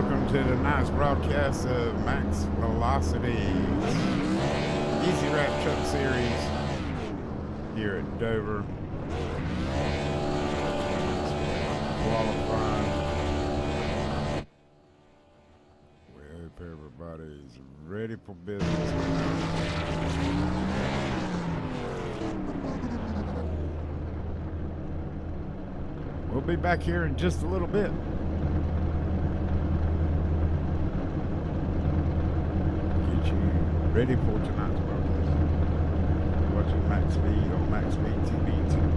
welcome to tonight's broadcast of Max Velocity's Easy Wrap Truck Series here at Dover. Qualifying. We hope everybody's ready for business. We'll be back here in just a little bit. Get you ready for tonight's broadcast. Watching Max Speed on MaxSpeedTV too.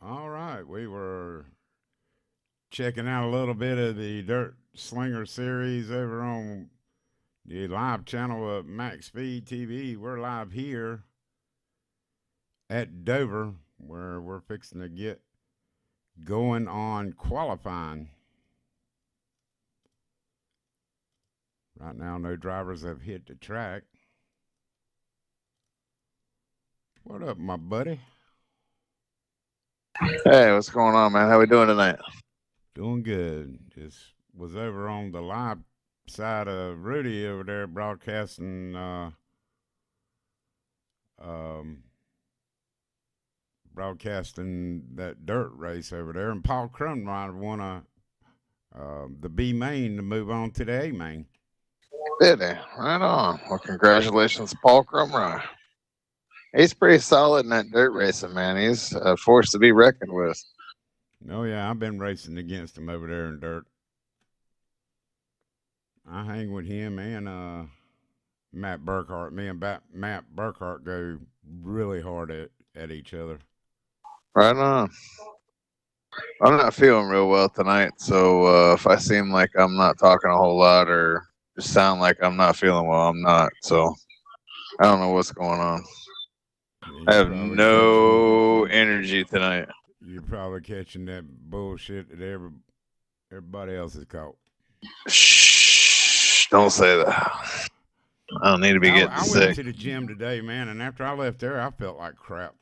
All right, we were checking out a little bit of the Dirt Slinger series over on the live channel of MaxSpeedTV. We're live here at Dover, where we're fixing to get going on qualifying. Right now, no drivers have hit the track. What up, my buddy? Hey, what's going on, man? How we doing tonight? Doing good. Just was over on the live side of Rudy over there broadcasting broadcasting that dirt race over there, and Paul Crumrod won the B main to move on to the A main. Did he? Right on. Well, congratulations, Paul Crumrod. He's pretty solid in that dirt racing, man. He's a force to be reckoned with. Oh yeah, I've been racing against him over there in dirt. I hang with him and Matt Burkhart. Me and Matt Burkhart go really hard at each other. Right on. I'm not feeling real well tonight, so if I seem like I'm not talking a whole lot or just sound like I'm not feeling well, I'm not. So I don't know what's going on. I have no energy tonight. You're probably catching that bullshit that everybody else is caught. Shh! Don't say that. I don't need to be getting sick. I went to the gym today, man, and after I left there, I felt like crap.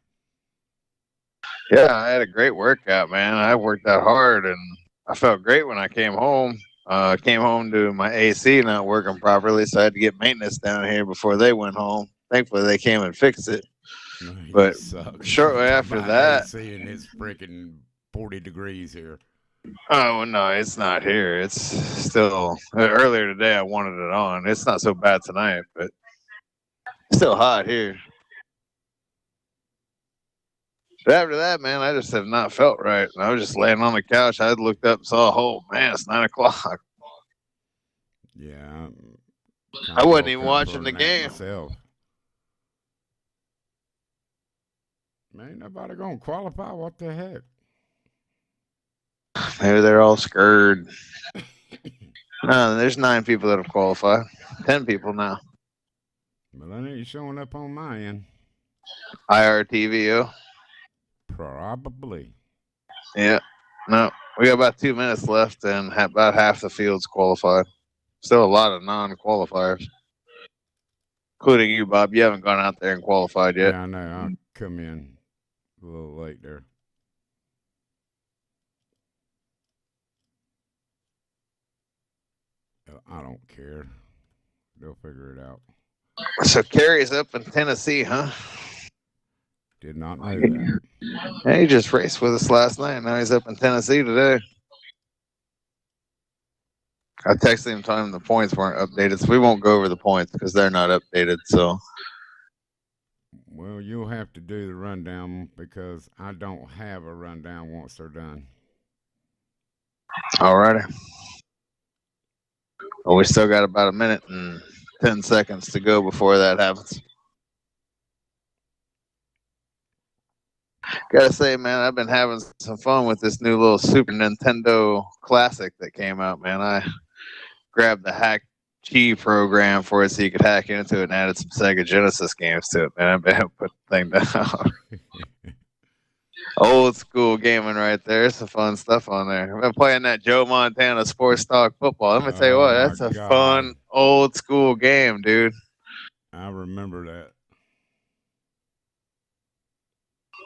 Yeah, I had a great workout, man. I worked out hard, and I felt great when I came home. Came home to my AC not working properly, so I had to get maintenance down here before they went home. Thankfully, they came and fixed it. No, but shortly after that, AC and it's freaking 40 degrees here. Oh no, it's not here. It's still earlier today. I wanted it on. It's not so bad tonight, but still hot here. But after that, man, I just have not felt right. I was just laying on the couch. I looked up and saw, oh man, it's 9 o'clock. Yeah, I wasn't even watching the game. Myself. Man, nobody gonna qualify. What the heck? Maybe they're all scared. No, there's 9 people that have qualified. 10 people now. Well, that ain't showing up on my end. IRTVO. Probably. Yeah. No, we got about 2 minutes left, and about half the field's qualified. Still a lot of non-qualifiers, including you, Bob. You haven't gone out there and qualified yet. Yeah, I know. I'll come in a little late there. I don't care. They'll figure it out. So Kerry's up in Tennessee, huh? Did not know that. Yeah, he just raced with us last night. Now he's up in Tennessee today. I texted him telling him the points weren't updated, so we won't go over the points because they're not updated. So, well, you'll have to do the rundown because I don't have a rundown once they're done. Alrighty. Well, we still got about 1 minute and 10 seconds to go before that happens. Gotta say, man, I've been having some fun with this new little Super Nintendo Classic that came out, man. I grabbed the hack key program for it so you could hack into it and added some Sega Genesis games to it, man. I've been able to put the thing down. Old school gaming right there. Some fun stuff on there. I've been playing that Joe Montana Sports Talk Football. Let me tell you what, that's a fun old school game, dude. I remember that.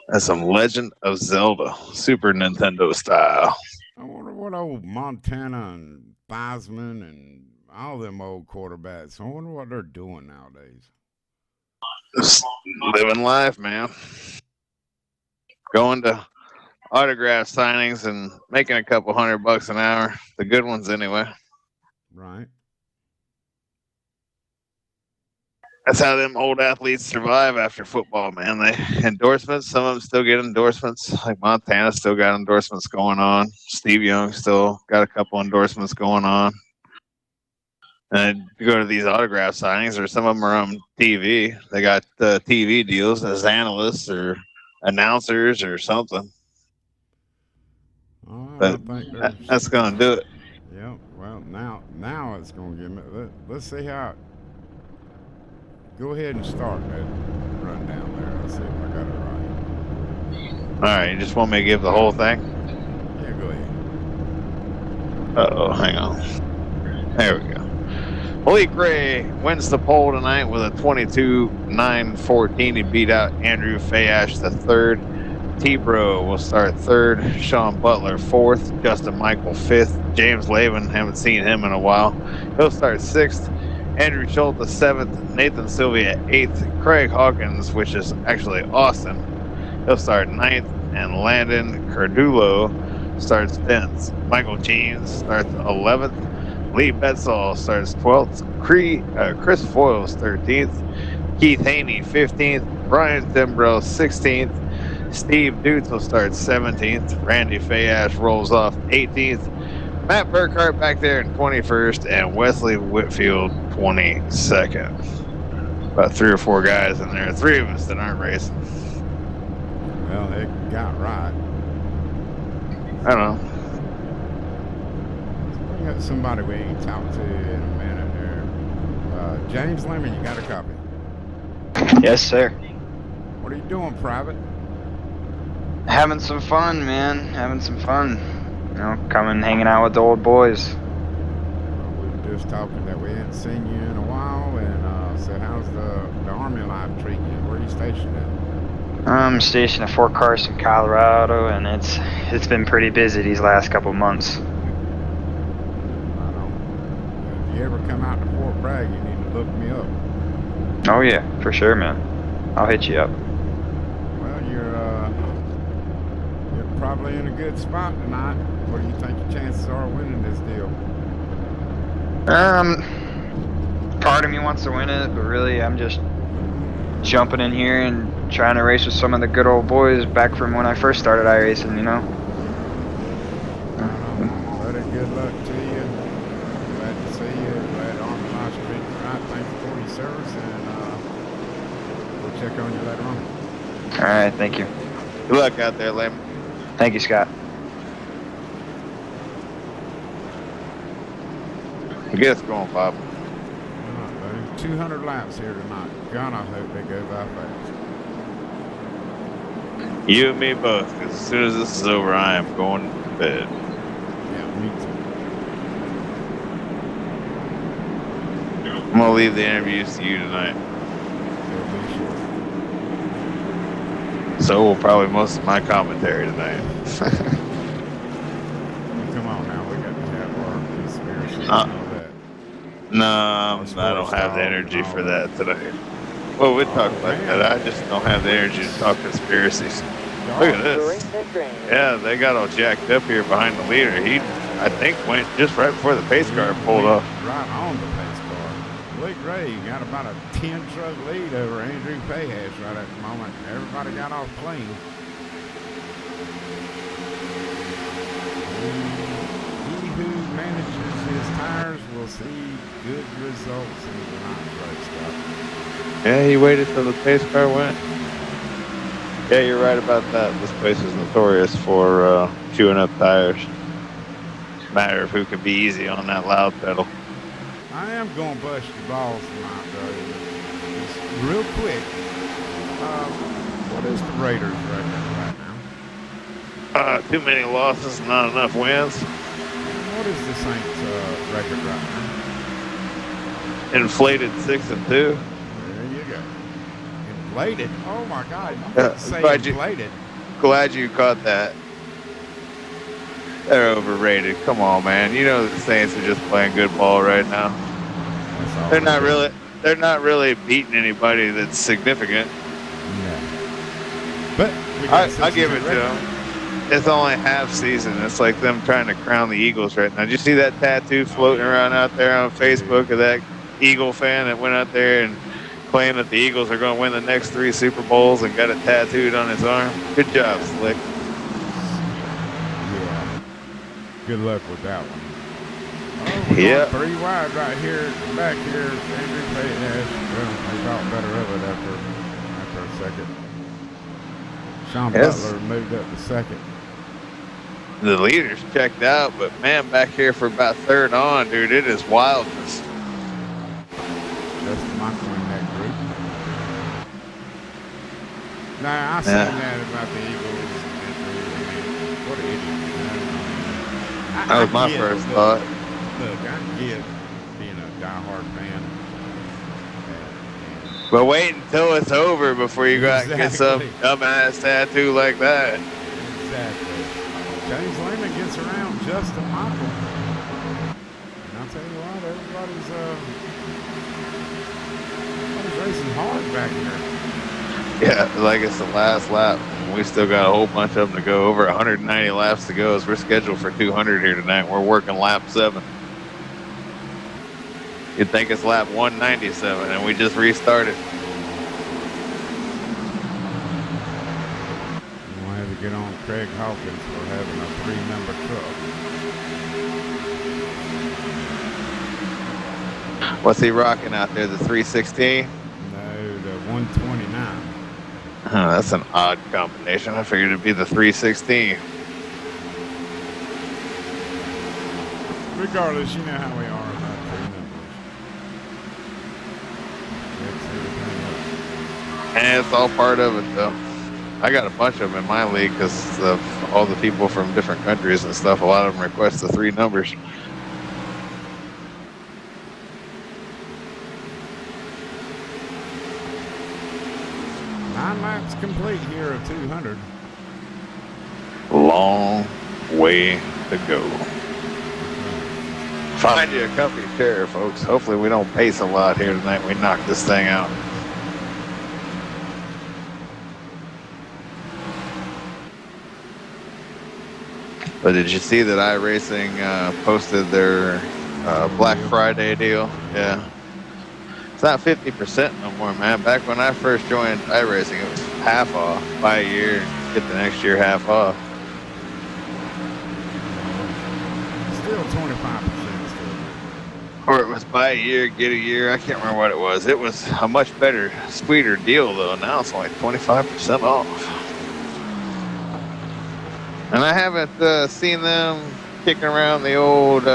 That's some Legend of Zelda, Super Nintendo style. I wonder what old Montana and Theismann and all them old quarterbacks, I wonder what they're doing nowadays. Just living life, man. Going to autograph signings and making a couple $100 an hour. The good ones anyway. Right. That's how them old athletes survive after football, man. They endorsements. Some of them still get endorsements. Like Montana still got endorsements going on. Steve Young still got a couple endorsements going on. And you go to these autograph signings, or some of them are on TV. They got TV deals as analysts or announcers or something. I think there's. that's gonna do it. Yep. Well, now it's gonna give me. Let's see how. Go ahead and start that run down there. Let's see if I got it right. All right, you just want me to give the whole thing? Yeah, go ahead. Uh-oh, hang on. There we go. Malik Gray wins the pole tonight with a 22.914. He beat out Andrew Fayash the third. T-Bro will start third. Sean Butler fourth. Justin Michael fifth. James Lavin, haven't seen him in a while. He'll start sixth. Andrew Schultz seventh. Nathan Sylvia eighth. Craig Hawkins, which is actually Austin, he'll start ninth. And Landon Cardulo starts 10th. Michael Jeans starts 11th. Lee Betzall starts 12th. Chris Foyles 13th. Keith Haney 15th. Brian Thimbrough 16th. Steve Dutz will start 17th. Randy Fayash rolls off 18th. Matt Burkhart back there in 21st. And Wesley Whitfield 22nd. About 3 or 4 guys in there. 3 of us that aren't racing. Well, they got right. I don't know. We got somebody we ain't talked to in a minute here. James Lemon, you got a copy? Yes, sir. What are you doing, Private? Having some fun, man. Having some fun. You know, coming hanging out with the old boys. We were just talking that we hadn't seen you in a while, and said, how's the Army life treating you? Where are you stationed at? I'm stationed at Fort Carson, Colorado, and it's been pretty busy these last couple months. If you ever come out to Fort Bragg, you need to look me up. Oh yeah, for sure, man. I'll hit you up. Well, you're probably in a good spot tonight. What do you think your chances are of winning this deal? Part of me wants to win it, but really I'm just jumping in here and trying to race with some of the good old boys back from when I first started iRacing, you know? Buddy, good luck to you. Glad to see you. Glad Army Life treating you right. Thank you for your service, and we'll check on you later on. All right, thank you. Good luck out there, Layman. Thank you, Scott. Get us going, Bob. All right, buddy. 200 laps here tonight. God, I hope they go by fast. You and me both, because as soon as this is over, I am going to bed. Yeah, me too. I'm going to leave the interviews to you tonight. It'll be short. So will probably most of my commentary tonight. Come on now, we got to have our conspiracy and all that. No, I don't have the energy for that today. Well, we talk about that. I just don't have the energy to talk conspiracies. Look at this. Yeah, they got all jacked up here behind the leader. He, I think, went just right before the pace car pulled off. Right on the pace car. Blake Ray got about a 10-truck lead over Andrew Fayash right at the moment. Everybody got off clean. He who manages his tires will see good results in the night race stuff. Yeah, he waited till the pace car went. Yeah, you're right about that. This place is notorious for chewing up tires. It's a matter of who can be easy on that loud pedal. I am going to bust your balls tonight, though. Just real quick. What is the Raiders record right now? Too many losses, not enough wins. What is the Saints record right now? Inflated 6-2. There you go. Inflated. Oh my God! You didn't say inflated. Glad you caught that. They're overrated. Come on, man. You know the Saints are just playing good ball right now. They're not really. They're not really beating anybody that's significant. No. But I give it to them. It's only half season. It's like them trying to crown the Eagles right now. Did you see that tattoo floating around out there on Facebook of that Eagle fan that went out there and claimed that the Eagles are going to win the next 3 Super Bowls and got it tattooed on his arm? Good job, Slick. Yeah. Good luck with that one. Oh, yeah. 3 wide right here, back here. Andrew Fayash. Well, they thought better of it after a second. Sean Butler moved up to second. The leaders checked out, but man, back here for about third on, dude, it is wildness. That's Michael in that group. Nah, I said that about the Eagles. What an idiot. That was my first thought. Look, I get being a diehard fan. But wait until it's over before you go out and get some Exactly. dumbass tattoo like that. Exactly. James Lehman gets around Justin Michael. And I'll tell you what, everybody's racing hard back here. Yeah, like it's the last lap. We still got a whole bunch of them to go. Over 190 laps to go as we're scheduled for 200 here tonight. We're working lap 7. You'd think it's lap 197 and we just restarted. We'll have to get on Craig Hawkins for having a 3-member truck. What's he rocking out there, the 316? No, the 129. Oh, that's an odd combination. I figured it'd be the 316. Regardless, you know how we are about 3 members. And it's all part of it, though. I got a bunch of them in my league because of all the people from different countries and stuff. A lot of them request the 3 numbers. Nine laps complete here of 200. Long way to go. Find you a company chair, folks. Hopefully we don't pace a lot here tonight. We knock this thing out. But did you see that iRacing posted their Black Friday deal? Yeah. It's not 50% no more, man. Back when I first joined iRacing, it was half off. Buy a year and get the next year half off. Still 25%. Or it was buy a year, get a year. I can't remember what it was. It was a much better, sweeter deal, though. Now it's only 25% off. And I haven't seen them kicking around the old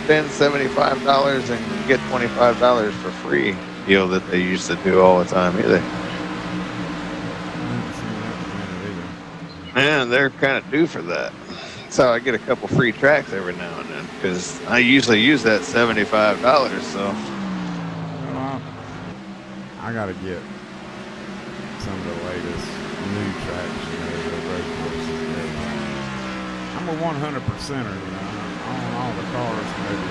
spend $75 and get $25 for free deal that they used to do all the time either. Man, they're kind of due for that. So I get a couple free tracks every now and then because I usually use that $75. So Well, I gotta get some of the latest new tracks, you know, the road courses. I'm a 100%er, you know. I own all the cars, maybe.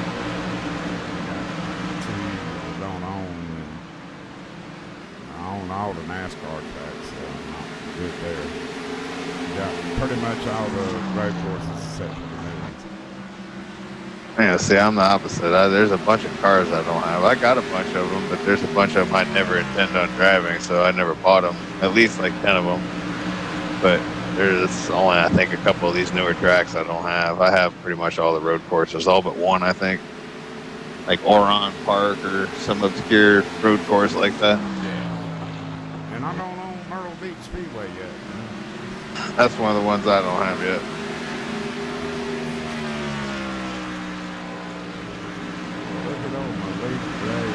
Got 2 I don't own, and I own all the NASCAR tracks, so I'm not good there. Got pretty much all the road courses except for the new ones. yeah, see, I'm the opposite. There's a bunch of cars I don't have. I got a bunch of them, but there's a bunch of them I never intend on driving, so I never bought them. At least like 10 of them. But there's only, I think, a couple of these newer tracks I don't have. I have pretty much all the road courses, all but one, I think. Like Oron Park or some obscure road course like that. Yeah. And I don't own Myrtle Beach Speedway yet. That's one of the ones I don't have yet. Look at old my lady Ray.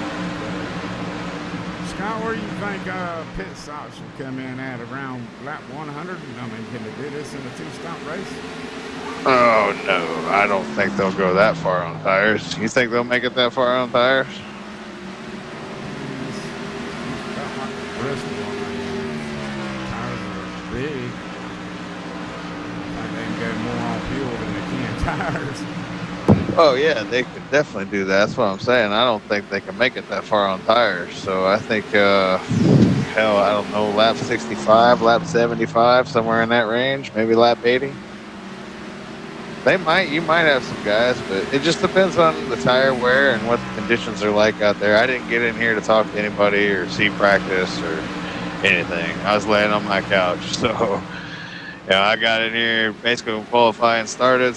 Scott, where you think pit stops will come in at around lap 100? I mean, can they do this in a 2-stop race? Oh, no. I don't think they'll go that far on tires. You think they'll make it that far on tires? It's about like the Bristol one. Tires are big. I think they can go more on fuel than they can tires. Oh, yeah, they could definitely do that. That's what I'm saying. I don't think they can make it that far on tires. So I think, hell, I don't know, lap 65, lap 75, somewhere in that range, maybe lap 80. You might have some guys, but it just depends on the tire wear and what the conditions are like out there. I didn't get in here to talk to anybody or see practice or anything. I was laying on my couch, so... Yeah, I got in here basically when qualifying started,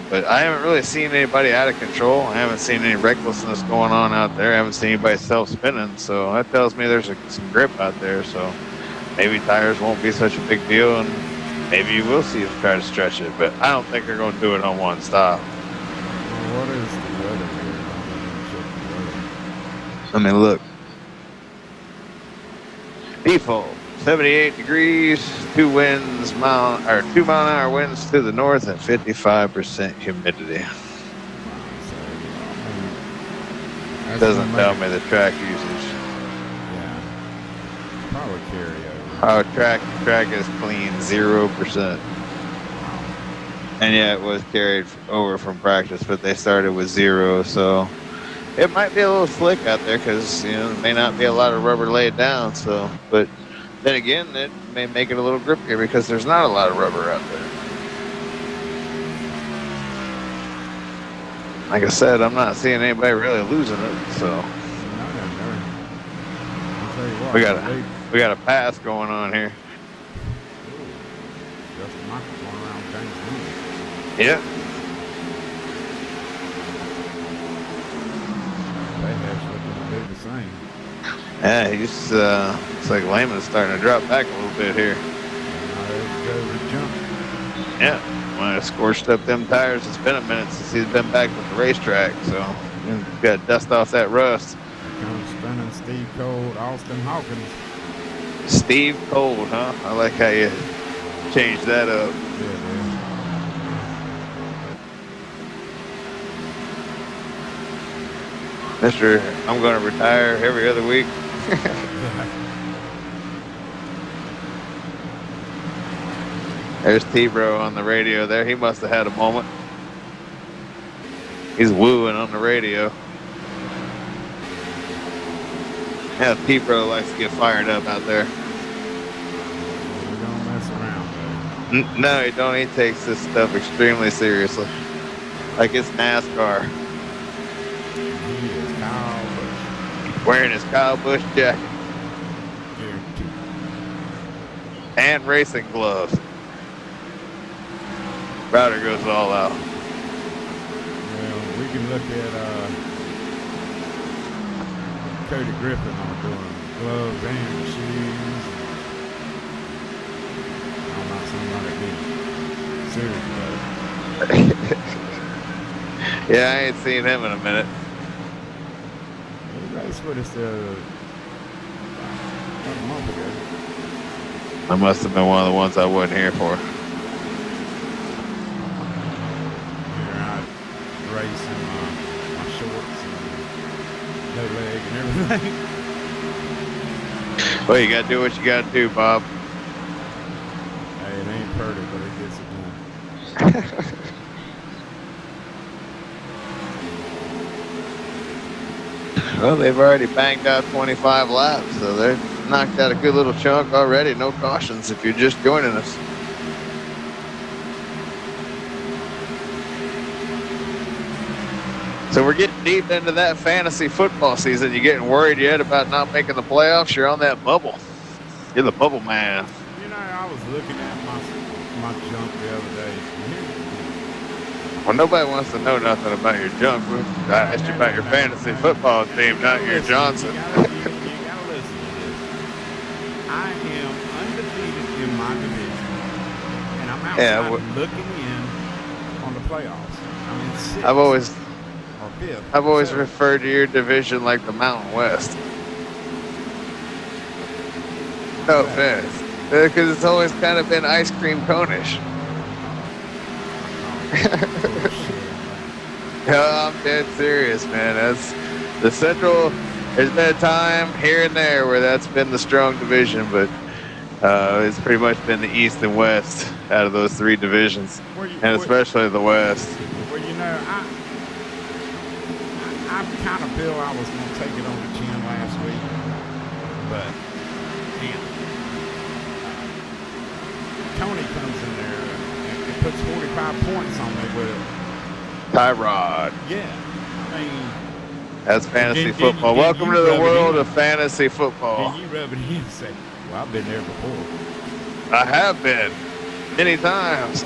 but I haven't really seen anybody out of control. I haven't seen any recklessness going on out there. I haven't seen anybody self-spinning, so that tells me there's some grip out there, so maybe tires won't be such a big deal, and maybe you will see them try to stretch it, but I don't think they're going to do it on one stop. What is the weather here? I mean, look. Default, 78 degrees, 2 mile-an-hour winds to the north, and 55% humidity. Doesn't tell me the track usage. Yeah. Probably carryover. Oh, track is clean, 0%. And yeah, it was carried over from practice, but they started with 0, so it might be a little slick out there because, there may not be a lot of rubber laid down. So, but then again, it may make it a little grippier because there's not a lot of rubber out there. Like I said, I'm not seeing anybody really losing it. So we got a pass going on here. Yeah. The same. Yeah, he's it's like Lehman's starting to drop back a little bit here. Yeah, might have scorched up them tires. It's been a minute since he's been back with the racetrack, so he's got to dust off that rust. Here comes spinning Steve Cold, Austin Hawkins. Steve Cold, huh? I like how you changed that up. Yeah, Mr. I'm going to retire every other week. There's T-Bro on the radio there. He must have had a moment. He's wooing on the radio. Yeah, T-Bro likes to get fired up out there. We don't mess around, No, he don't. He takes this stuff extremely seriously. Like it's NASCAR. He is Kyle Busch. Wearing his Kyle Busch jacket. Guaranteed. And racing gloves. Router goes all out. Well, we can look at Cody Griffin on doing gloves and shoes. I'm not somebody big. Serious, Yeah, I ain't seen him in a minute. He raced with us about a month ago. I must have been one of the ones I wasn't here for. Here I race in my shorts and no leg and everything. Well, you gotta do what you gotta do, Bob. Hey, it ain't pretty, but it gets it done. Well, they've already banged out 25 laps, so they're knocked out a good little chunk already. No cautions if you're just joining us. So we're getting deep into that fantasy football season. You getting worried yet about not making the playoffs? You're on that bubble. You're the bubble man. I was looking at my junk the other day. Well, nobody wants to know nothing about your junk. I asked you about your fantasy football team, not your Johnson. You gotta listen to this. I am undefeated in my division, and I'm outside looking in on the playoffs. I'm in sixth or fifth. I've always referred to your division like the Mountain West. No offense. Because it's always kind of been ice cream cone-ish. Yeah, I'm dead serious, man. That's the Central. There's been a time here and there where that's been the strong division, but it's pretty much been the East and West out of those 3 divisions, and especially the West. Well, I kind of feel I was going to take it on the chin last week, but Tony comes in there and puts 45 points on me with it. Tyrod. Yeah, I mean, that's fantasy football. Welcome to the world of fantasy football. Can you rub it in and say, well, I've been there before? I have been many times.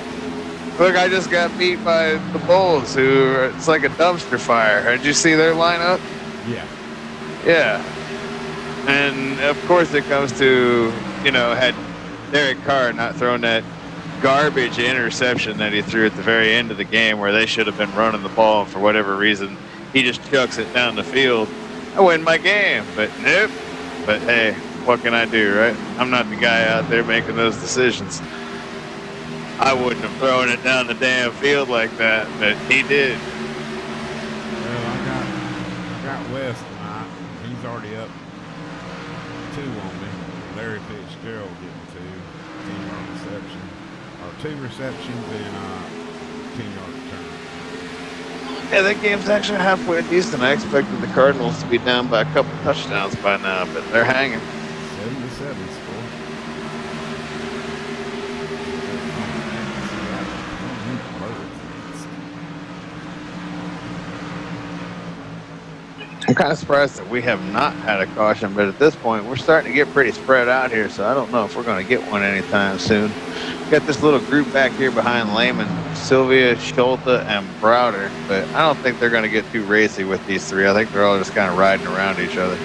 Look, I just got beat by the Bulls, it's like a dumpster fire. Did you see their lineup? Yeah. Yeah. And of course it comes to, had Derek Carr not thrown that garbage interception that he threw at the very end of the game where they should have been running the ball, and for whatever reason, he just chucks it down the field. I win my game, but nope. But hey, what can I do, right? I'm not the guy out there making those decisions. I wouldn't have thrown it down the damn field like that, but he did. Well, I got West tonight. He's already up 2 on me. Larry Fitzgerald getting 2 team-yard reception, or 2 receptions and 10-yard return. Yeah, that game's actually halfway decent. I expected the Cardinals to be down by a couple touchdowns by now, but they're hanging. 7-7 score. I'm kind of surprised that we have not had a caution, but at this point, we're starting to get pretty spread out here, so I don't know if we're going to get one anytime soon. Got this little group back here behind Lehman, Sylvia, Schulte, and Browder, but I don't think they're going to get too racy with these 3. I think they're all just kind of riding around each other.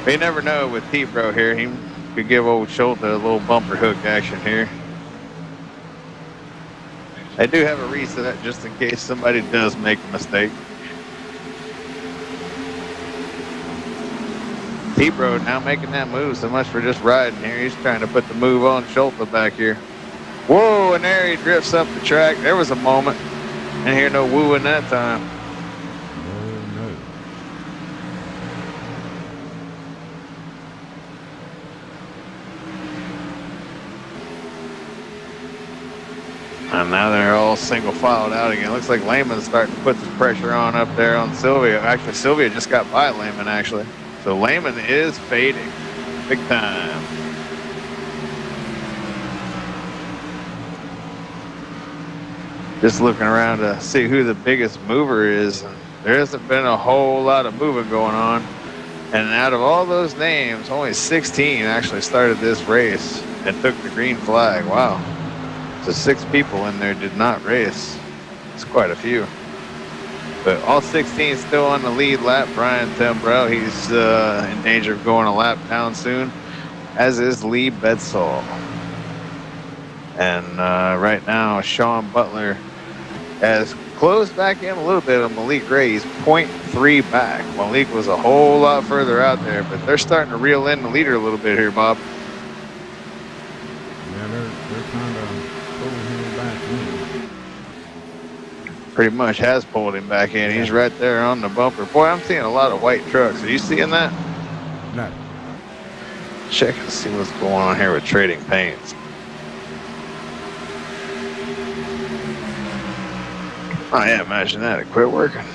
But you never know with T-Bro here. He could give old Schulte a little bumper hook action here. I do have a reset just in case somebody does make a mistake. T-Bro now making that move. So much for just riding here. He's trying to put the move on Schulte back here. Whoa, and there he drifts up the track. There was a moment. Didn't hear no wooing that time. And now they're all single filed out again. Looks like Lehman's starting to put some pressure on up there on Sylvia. Actually, Sylvia just got by Lehman, actually. So Lehman is fading big time. Just looking around to see who the biggest mover is. There hasn't been a whole lot of moving going on. And out of all those names, only 16 actually started this race and took the green flag. Wow. So 6 people in there did not race. It's quite a few. But all 16 still on the lead lap. Brian Tembrell, he's in danger of going a lap down soon, as is Lee Bedsall. And right now, Sean Butler has closed back in a little bit on Malik Gray. He's 0.3 back. Malik was a whole lot further out there, but they're starting to reel in the leader a little bit here, Bob. Yeah, they're kind of pulling him back in. Pretty much has pulled him back in. He's right there on the bumper. Boy, I'm seeing a lot of white trucks. Are you seeing that? No. Check and see what's going on here with Trading Paints. Oh yeah, imagine that. It quit working.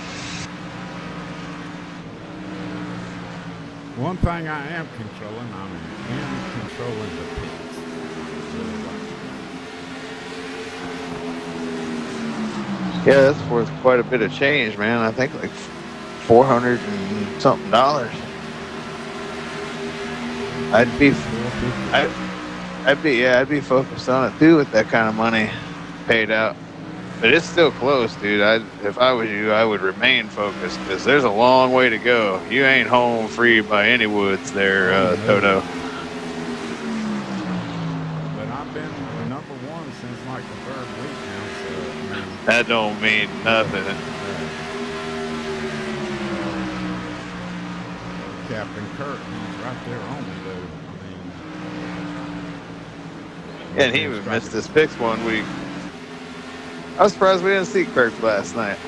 One thing I am controlling, I'm controlling the pits. Yeah, that's worth quite a bit of change, man. I think like $400 and something. I'd be focused on it too with that kind of money paid out. But it's still close, dude. If I was you, I would remain focused because there's a long way to go. You ain't home free by any woods there, Toto. But I've been number 1 since like the 3rd week now, so I mean, That don't mean nothing. Captain Kirk, he's right there on me though. I mean, And he even missed his picks 1 week. I was surprised we didn't see Kirk last night.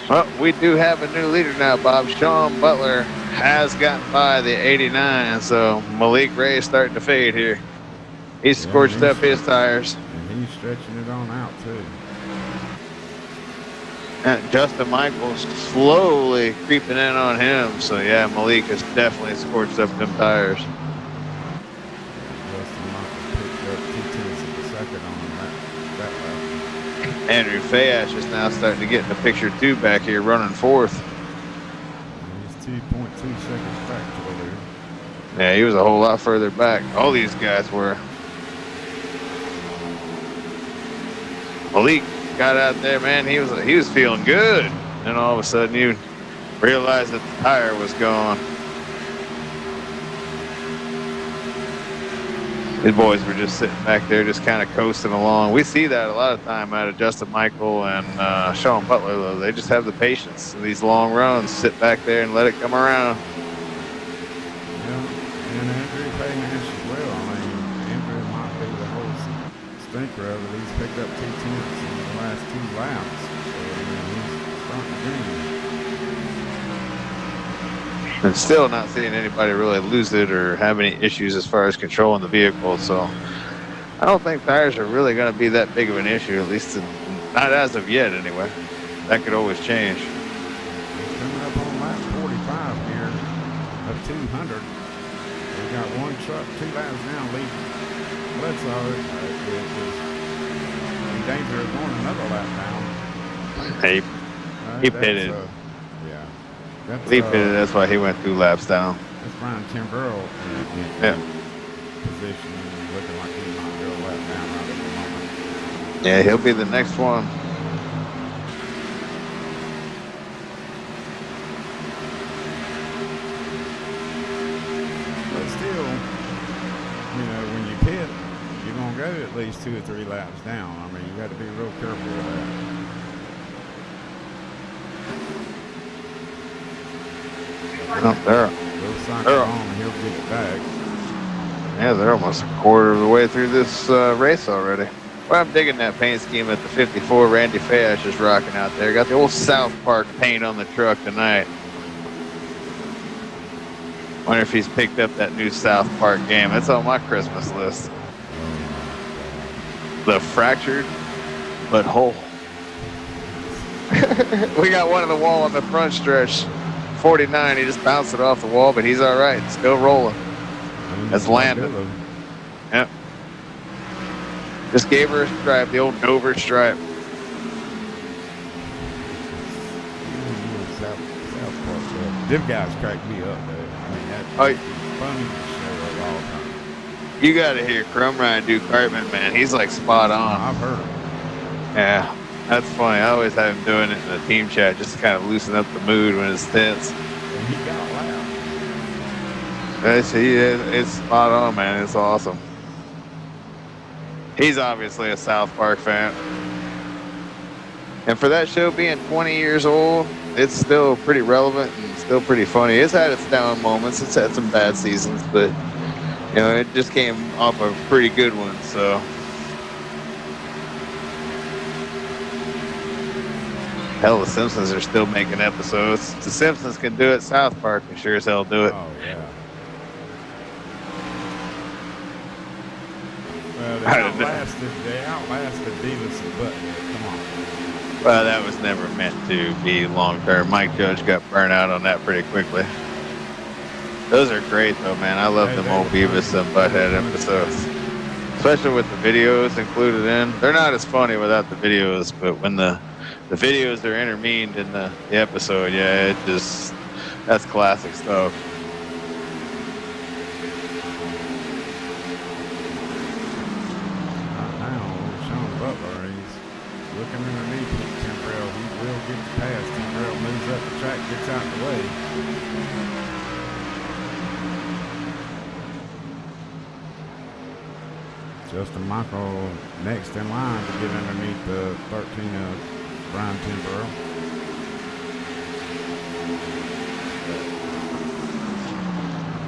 Well, we do have a new leader now, Bob. Sean Butler has gotten by the 89, so Malik Ray is starting to fade here. He's scorched up his tires. And he's stretching it on out too. And Justin Michaels slowly creeping in on him. So yeah, Malik has definitely scorched up them tires. Justin Michaels picked up 2/10 of a second on him that lap. Andrew Fayash is now starting to get in the picture too back here, running 4th. He's 2.2 seconds back to the leader. Yeah, he was a whole lot further back. All these guys were. Malik got out there, man. He was feeling good. Then all of a sudden, you Realized that the tire was gone. These boys were just sitting back there, just kind of coasting along. We see that a lot of time out of Justin Michael and Sean Butler, though. They just have the patience in these long runs. Sit back there and let it come around. Yeah, and Andrew Paynash as well. I mean, Andrew might be the whole stinker of it. He's picked up 2 tenths in the last 2 laps. So, I mean, he's starting to gain. And still not seeing anybody really lose it or have any issues as far as controlling the vehicle. So I don't think tires are really going to be that big of an issue, at least not as of yet anyway. That could always change. Coming up on lap 45 here of 200. We got one truck 2 laps down leading Bledsoe. It was in danger of going another lap down. He pitted. Yeah. That's, He pitted, that's why he went 2 laps down. That's Brian Timbrell in position, looking like he might go a lap down right at the moment. Yeah, he'll be the next one. But still, you know, when you pit, you're going to go at least 2 or 3 laps down. I mean, you got to be real careful with that. They're on, he'll get it back. Yeah, they're almost a quarter of the way through this race already. Well, I'm digging that paint scheme at the 54. Randy Fayash is rocking out there. Got the old South Park paint on the truck tonight. Wonder if he's picked up that new South Park game. That's on my Christmas list. The fractured but whole. We got one on the wall on the front stretch. 49, he just bounced it off the wall, but he's all right. Still rolling. That's landed. Yep. Just gave her a stripe, the old Dover stripe. Them guys crack me up, man. I mean, that's funny to show all the time. You got to hear Crum Ryan do Cartman, man. He's like spot on. I've heard him. Yeah, that's funny. I always have him doing it in the team chat just to kind of loosen up the mood when it's tense. And he got loud. It's spot on, man. It's awesome. He's obviously a South Park fan. And for that show being 20 years old, it's still pretty relevant and still pretty funny. It's had its down moments. It's had some bad seasons, but, you know, it just came off a pretty good one, so. Hell, the Simpsons are still making episodes. The Simpsons can do it. South Park can sure as hell do it. Oh, yeah. Well, they outlasted Beavis and Butthead. Come on. Well, that was never meant to be long term. Mike Judge got burnt out on that pretty quickly. Those are great, though, man. I love them old Beavis and Butthead episodes. Especially with the videos included in. They're not as funny without the videos, but when the videos are intervened in the episode, yeah, that's classic stuff. Right now, Sean Butler, he's looking underneath Timbrell. He will get past. Timbrell moves up the track, gets out of the way. Justin Michael next in line to get underneath the 13 of Brian Timbrell.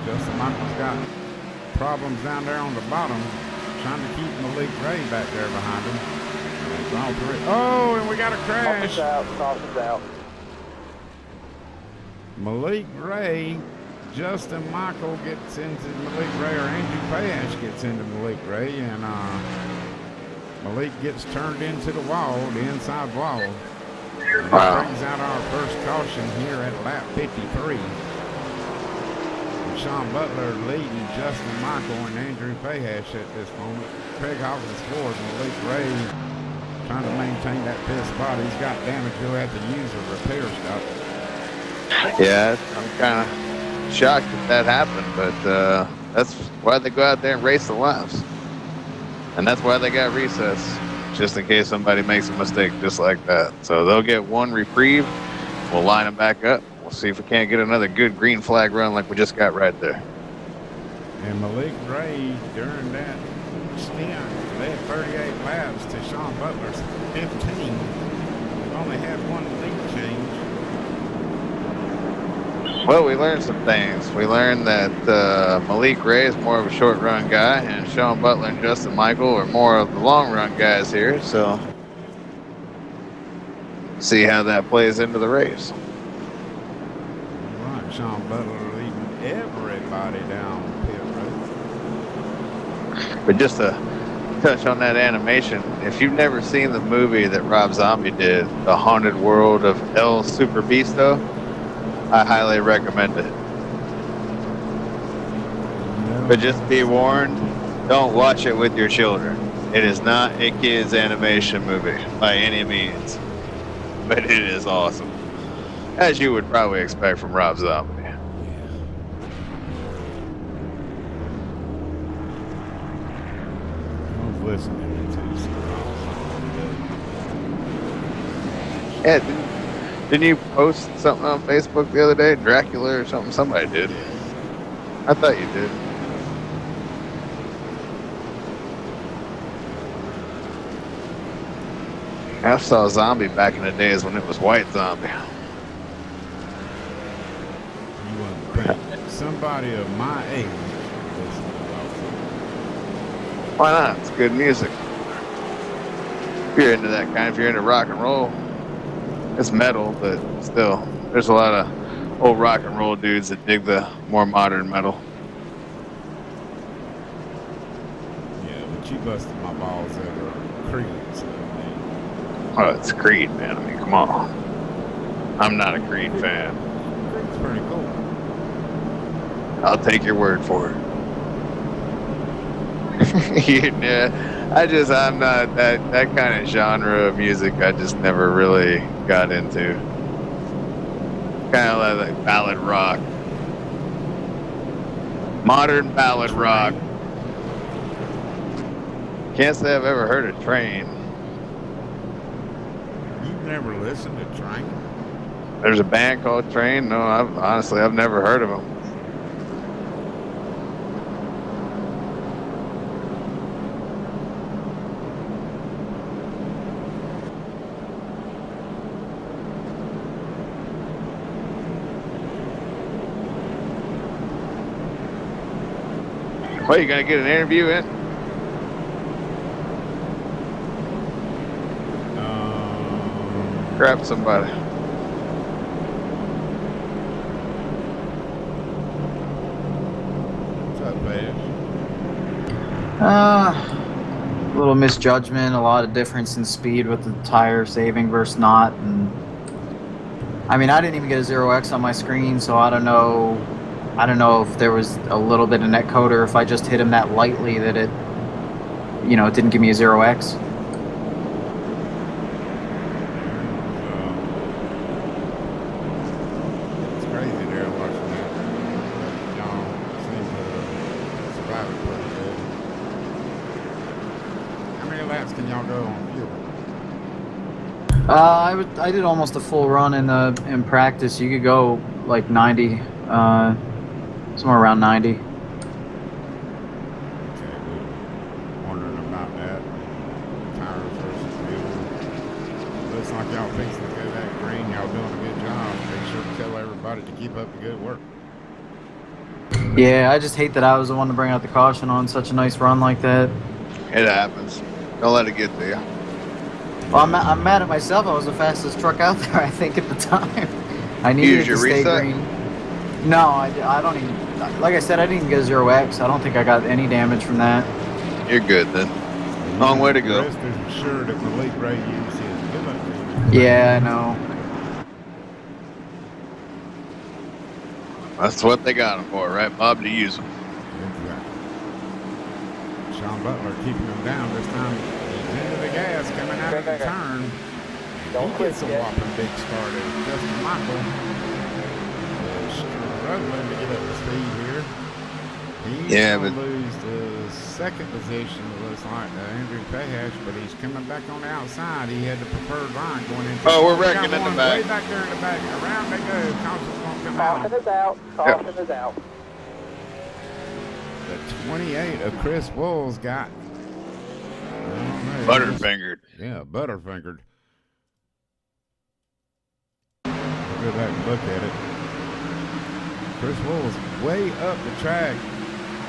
Justin Michael's got problems down there on the bottom, trying to keep Malik Ray back there behind him. Oh, and we got a crash. Caution's out. Malik Ray, Justin Michael gets into Malik Ray, or Andrew Payash gets into Malik Ray, and Malik gets turned into the wall, the inside wall. And that brings out our first caution here at lap 53. And Sean Butler leading Justin Michael and Andrew Payash at this moment. Craig Hawkins forward, Malik Ray trying to maintain that pit spot. He's got damage. He'll have to use a repair stop. Yeah, I'm kind of shocked that happened, but that's why they go out there and race the laps. And that's why they got recess, just in case somebody makes a mistake just like that. So they'll get one reprieve. We'll line them back up. We'll see if we can't get another good green flag run like we just got right there. And Malik Ray, during that stint, led 38 laps to Sean Butler's 15. We've only had one lead change. Well, we learned some things. We learned that Malik Ray is more of a short run guy, and Sean Butler and Justin Michael are more of the long run guys here. So, see how that plays into the race. Right, Sean Butler leading everybody down pit road. But just to touch on that animation, if you've never seen the movie that Rob Zombie did, The Haunted World of El Super Beasto, I highly recommend it. But just be warned, don't watch it with your children. It is not a kids animation movie by any means, but it is awesome, as you would probably expect from Rob Zombie. I was listening to some Yeah, didn't you post something on Facebook the other day? Dracula or something? Somebody did. I thought you did. I saw Zombie back in the days when it was White Zombie. You wouldn't think somebody of my age listen to Why not? It's good music. If you're into that kind, if you're into rock and roll, it's metal, but still, there's a lot of old rock and roll dudes that dig the more modern metal. Yeah, but you busted my balls over Creed. So, Oh, it's Creed, man. I mean, come on. I'm not a Creed fan. Creed's pretty cool. I'll take your word for it. Yeah, I'm not that kind of genre of music. I just never really got into. Kind of like ballad rock, modern ballad rock. Can't say I've ever heard of Train. You've never listened to Train? There's a band called Train. No, I've never heard of them. Well, you gonna get an interview in? Grab somebody. What's up, Bash? A little misjudgment, a lot of difference in speed with the tire saving versus not, and I mean I didn't even get a 0x on my screen, so I don't know if there was a little bit of netcode or if I just hit him that lightly that it didn't give me a 0x. It's crazy there watching that. Y'all seem to survive it pretty good. How many laps can y'all go on fuel? I did almost a full run in practice. You could go like 90, somewhere around 90. Okay, good. Wondering about that. Tires versus fuel. Looks like y'all fixing to go that green. Y'all doing a good job. Make sure to tell everybody to keep up the good work. Yeah, I just hate that I was the one to bring out the caution on such a nice run like that. It happens. Don't let it get to you. Well, I'm mad at myself. I was the fastest truck out there, I think, at the time. I needed to stay green. No, I don't even. Like I said, I didn't get a 0x. I don't think I got any damage from that. You're good then. Long way to go. Rest assured that Malik Ray used his ability. Yeah, I know. That's what they got him for, right, Bob? To use them. Exactly. Sean Butler keeping him down this time. He's into the gas coming out of the turn. He gets a whopping big start at Justin Michael. Struggling to get up to speed here. He's Yeah, going but to lose the second position, it looks like, Andrew Fahash, but he's coming back on the outside. He had the preferred line going into. oh, we're We got wrecking in the one back. way back there in the back. Around they go. Thompson's going to come out. Caution is out. Caution is out. The 28 of Chris Wolves got Butterfingered. Yeah, butterfingered. Go back and look at it. Chris Wolves way up the track.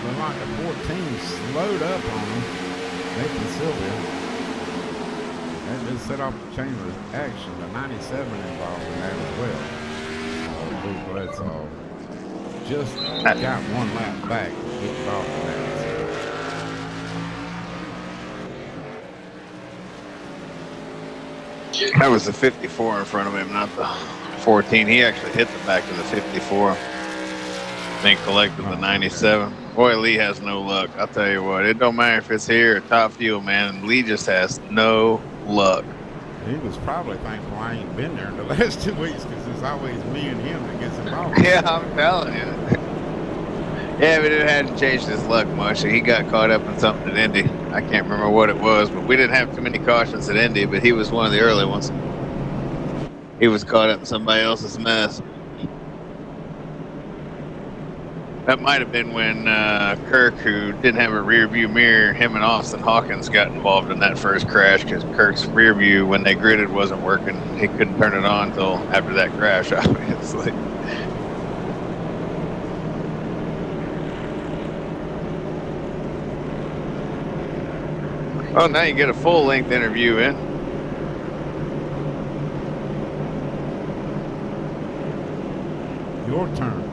But like the 14 slowed up on him. Nathan Sylvia. That just set off the chain of action. The 97 involved in that as well. Luke Bledsoe just got one lap back. Get off of that. That was the 54 in front of him, not the 14. He actually hit the back of the 54. Then collected the 97. Boy, Lee has no luck. I'll tell you what, it don't matter if it's here or top fuel, man. Lee just has no luck. He was probably thankful I ain't been there in the last 2 weeks because it's always me and him that gets involved. Yeah, I'm telling you. Yeah, but it hadn't changed his luck much. He got caught up in something at Indy. I can't remember what it was, but we didn't have too many cautions at Indy, but he was one of the early ones. He was caught up in somebody else's mess. That might have been when Kirk, who didn't have a rear view mirror, him and Austin Hawkins got involved in that first crash because Kirk's rear view, when they gridded, wasn't working. He couldn't turn it on until after that crash, obviously. Oh, now you get a full-length interview in. Your turn.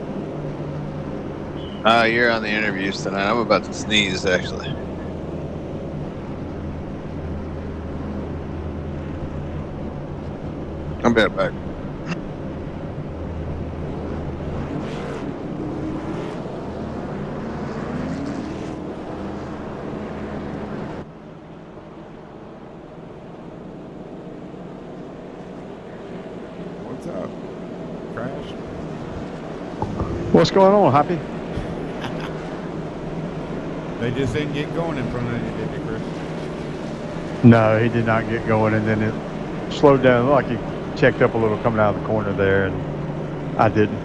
You're on the interviews tonight. I'm about to sneeze, actually. I'll be right back. What's up? Crash? What's going on, Happy? They just didn't get going in front of you, did they, Chris? No, he did not get going, and then it slowed down. Like he checked up a little coming out of the corner there, and I didn't.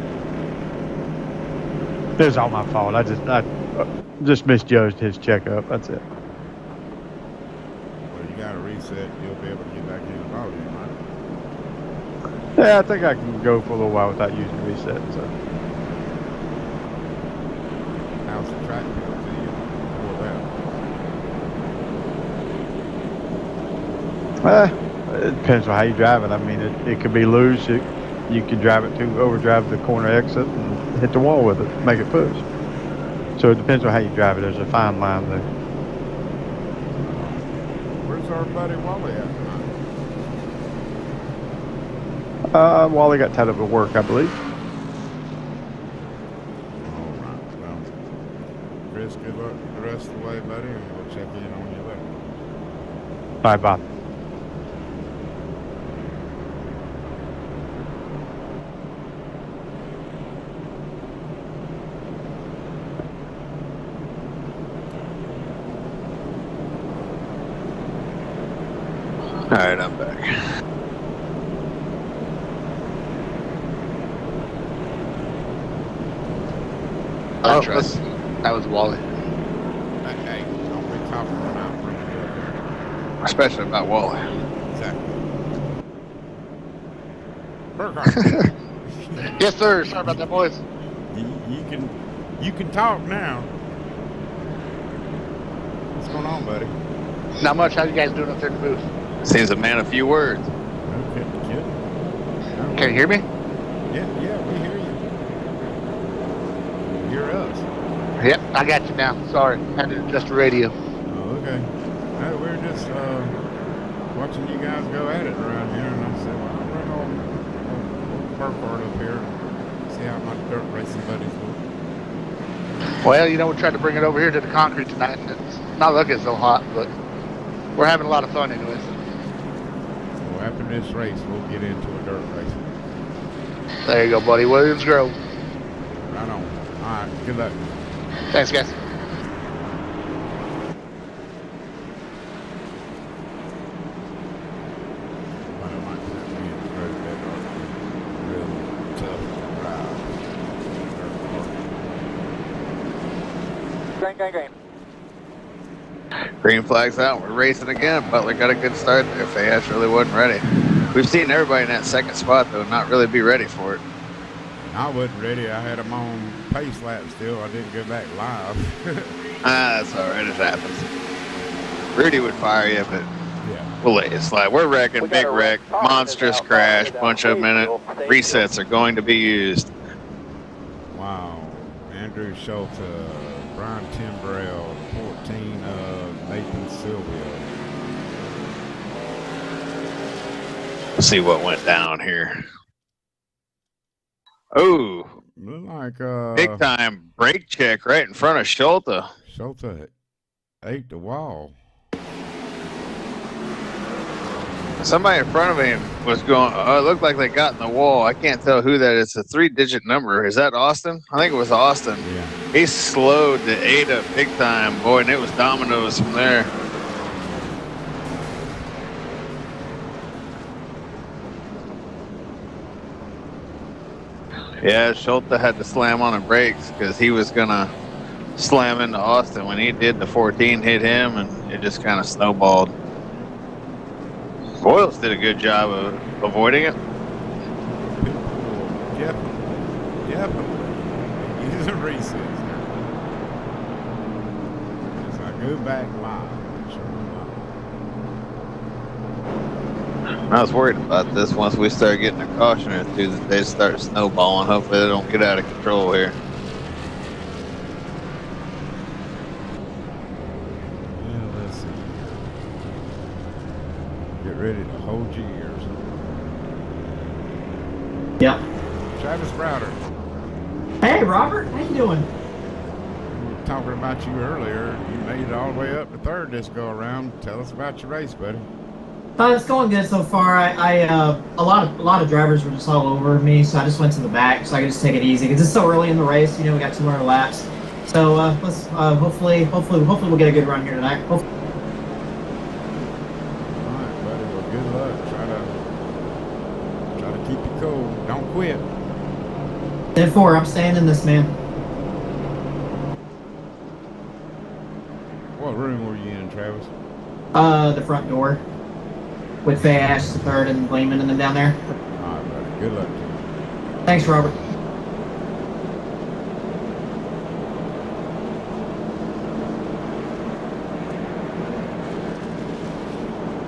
It was all my fault. I just misjudged his checkup. That's it. Well, you got to reset. You'll be able to get back in the volume, right? Yeah, I think I can go for a little while without using reset. So. How's the track feel to you before that? It depends on how you drive it. I mean, it could be loose. You could drive it to overdrive the corner exit and hit the wall with it, make it push. So it depends on how you drive it. There's a fine line there. Where's our buddy Wally at tonight? Wally got tied up at work, I believe. All right. Well, Chris, good luck the rest of the way, buddy, and we'll check in on you later. Bye, Bob. All right, I'm back. I trust. That was Wally. Hey, don't be talking about bringing Especially about Wally. Exactly. Burkhart, Yes, sir. Sorry about that, boys. you can talk now. What's going on, buddy? Not much. How you guys doing up there in the booth? Seems a man of few words. Okay, kid. Can you hear me? Yeah, we hear you. You hear us? Yep, I got you now. Sorry, had to adjust the radio. Oh, okay. We're just watching you guys go at it around here, and I said, well, I'll bring old Burkhart up here and see how my dirt racing buddies look. Well, you know, we tried to bring it over here to the concrete tonight, and it's not looking so hot, but we're having a lot of fun anyways. So after this race, we'll get into a dirt race. There you go, buddy. Williams Grove. Right on. All right, good luck. Thanks, guys. But I like that being the road that are real tough to drive. Green, green, green. Green flag's out. We're racing again. Butler got a good start there. Fayette really wasn't ready. We've seen everybody in that second spot, though, not really be ready for it. I wasn't ready. I had them on pace lap still. I didn't go back live. That's all right. It happens. Rudy would fire you, but Yeah. we'll let you slide. We're wrecking. We got Big a wreck. wreck. Monstrous Caution is out. crash. Caution is Bunch out. of them in it. Stay Resets are going to be used. Wow. Andrew Schulte, Brian Timbrell, 14 of Nathan Sylvia. Let's see what went down here. Oh, Look like big time brake check right in front of Schulte. Schulte ate the wall. Somebody in front of him was going, oh, it looked like they got in the wall. I can't tell who that is. It's a 3-digit number. Is that Austin? I think it was Austin. Yeah. He slowed the Ada big time, boy, and it was dominoes from there. Yeah, Schulte had to slam on the brakes because he was going to slam into Austin. When he did, the 14 hit him, and it just kind of snowballed. Boyles did a good job of avoiding it. Definitely. He's a racist. As I go back live. I was worried about this once we start getting a cautioner through that they start snowballing. Hopefully they don't get out of control here. Yeah, let's see. Get ready to hold your ears. Yep. Travis Browder. Hey, Robert, how you doing? We were talking about you earlier. You made it all the way up to third this go around. Tell us about your race, buddy. It's going good so far. A lot of drivers were just all over me, so I just went to the back so I could just take it easy because it's so early in the race. You know, we got 200 laps, so let's hopefully we'll get a good run here tonight. Hopefully. All right, buddy. Well, good luck. Try to keep you cool. Don't quit. 10-4. I'm staying in this, man. What room were you in, Travis? The front door with Fay Ash, third, and Gleeman, and then down there. All right, buddy. Good luck to you. Thanks, Robert.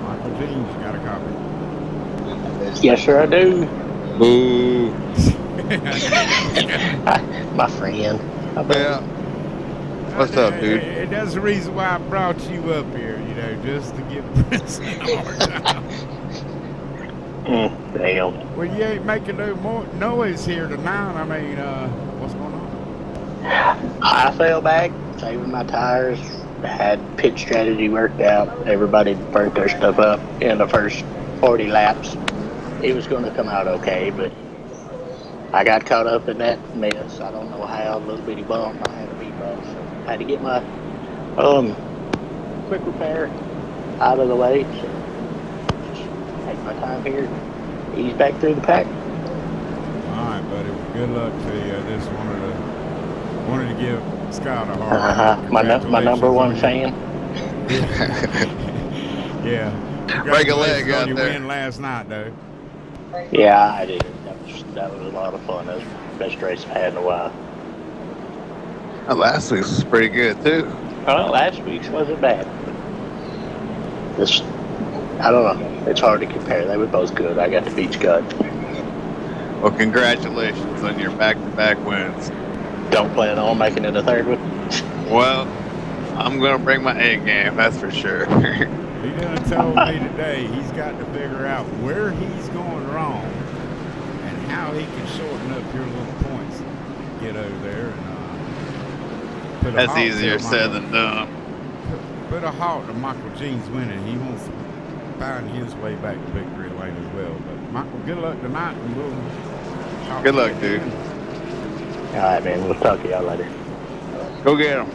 Michael James, you got a copy. Yes, sir, I do. Boo. My friend. Yeah. What's up, dude? And that's the reason why I brought you up here, you know, just to give Princeton a hard time. Damn. Well, you ain't making no more noise here tonight. I mean, what's going on? I fell back, saving my tires. Had pit strategy worked out. Everybody burnt their stuff up in the first 40 laps. It was going to come out okay, but I got caught up in that mess. I don't know how, a little bitty bump. I had a beat bump, so I had to get my quick repair out of the way. So just take my time here, ease back through the pack. All right, buddy. Well, good luck to you. I just wanted to give Scott a hard time. My number one fan. Yeah. Break a leg Congratulations out on your there. win last night, though. Yeah, I did. That was a lot of fun. That was the best race I had in a while. Last week's was pretty good, too. Well, last week's wasn't bad. This, I don't know. It's hard to compare. They were both good. I got to beat Scott. Well, congratulations on your back-to-back wins. Don't plan on making it a third one. Well, I'm going to bring my A game, that's for sure. He done told me today he's got to figure out where he's going wrong and how he can shorten up your little points. Get over there and put a That's halt to easier said Michael- than done. Put a halt to Michael Jean's winning. He wants to find his way back to victory lane as well. But Michael, good luck tonight, and we'll talk Good to luck, you dude. again. All right, man. We'll talk to y'all later. Go get him.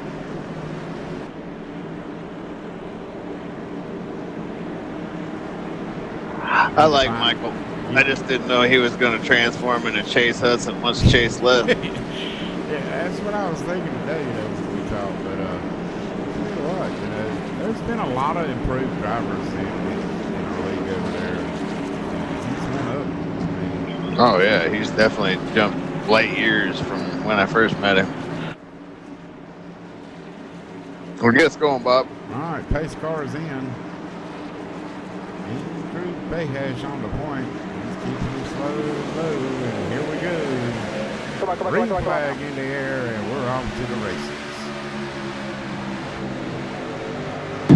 I like Michael. I just didn't know he was going to transform into Chase Hudson once Chase left. Yeah, that's what I was thinking today, when we talked. But tell you what, there's been a lot of improved drivers in our league over there. He's one of them. Oh yeah, he's definitely jumped light years from when I first met him. We'll get us going, Bob. All right, pace car is in. Drew Bayhash on the point. He's keeping him slow and low, and here we go. Green flag in the air, and we're off to the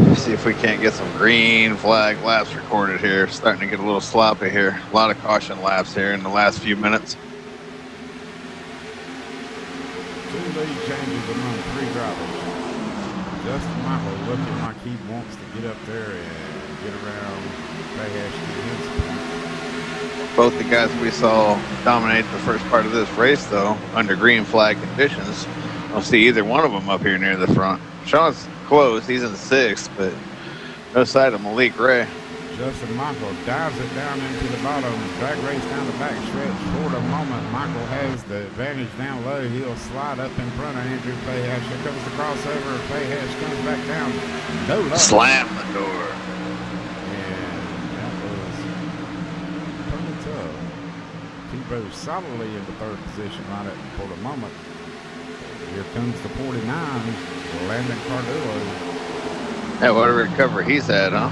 races. See if we can't get some green flag laps recorded here. Starting to get a little sloppy here. A lot of caution laps here in the last few minutes. 2 lead changes among 3 drivers. Justin Michael looking like he wants to get up there and get around Bayhash to his point. Both the guys we saw dominate the first part of this race, though, under green flag conditions. I don't see either one of them up here near the front. Sean's close. He's in 6th, but no sight of Malik Ray. Justin Michael dives it down into the bottom. Drag race down the back stretch. For the moment, Michael has the advantage down low. He'll slide up in front of Andrew Bayhash. Here comes the crossover. Bayhash comes back down. No luck. Slam the door. Tebow solidly in the 3rd position right at for the moment. Here comes the 49, Landon Cardillo. Yeah, what a recovery he's had, huh?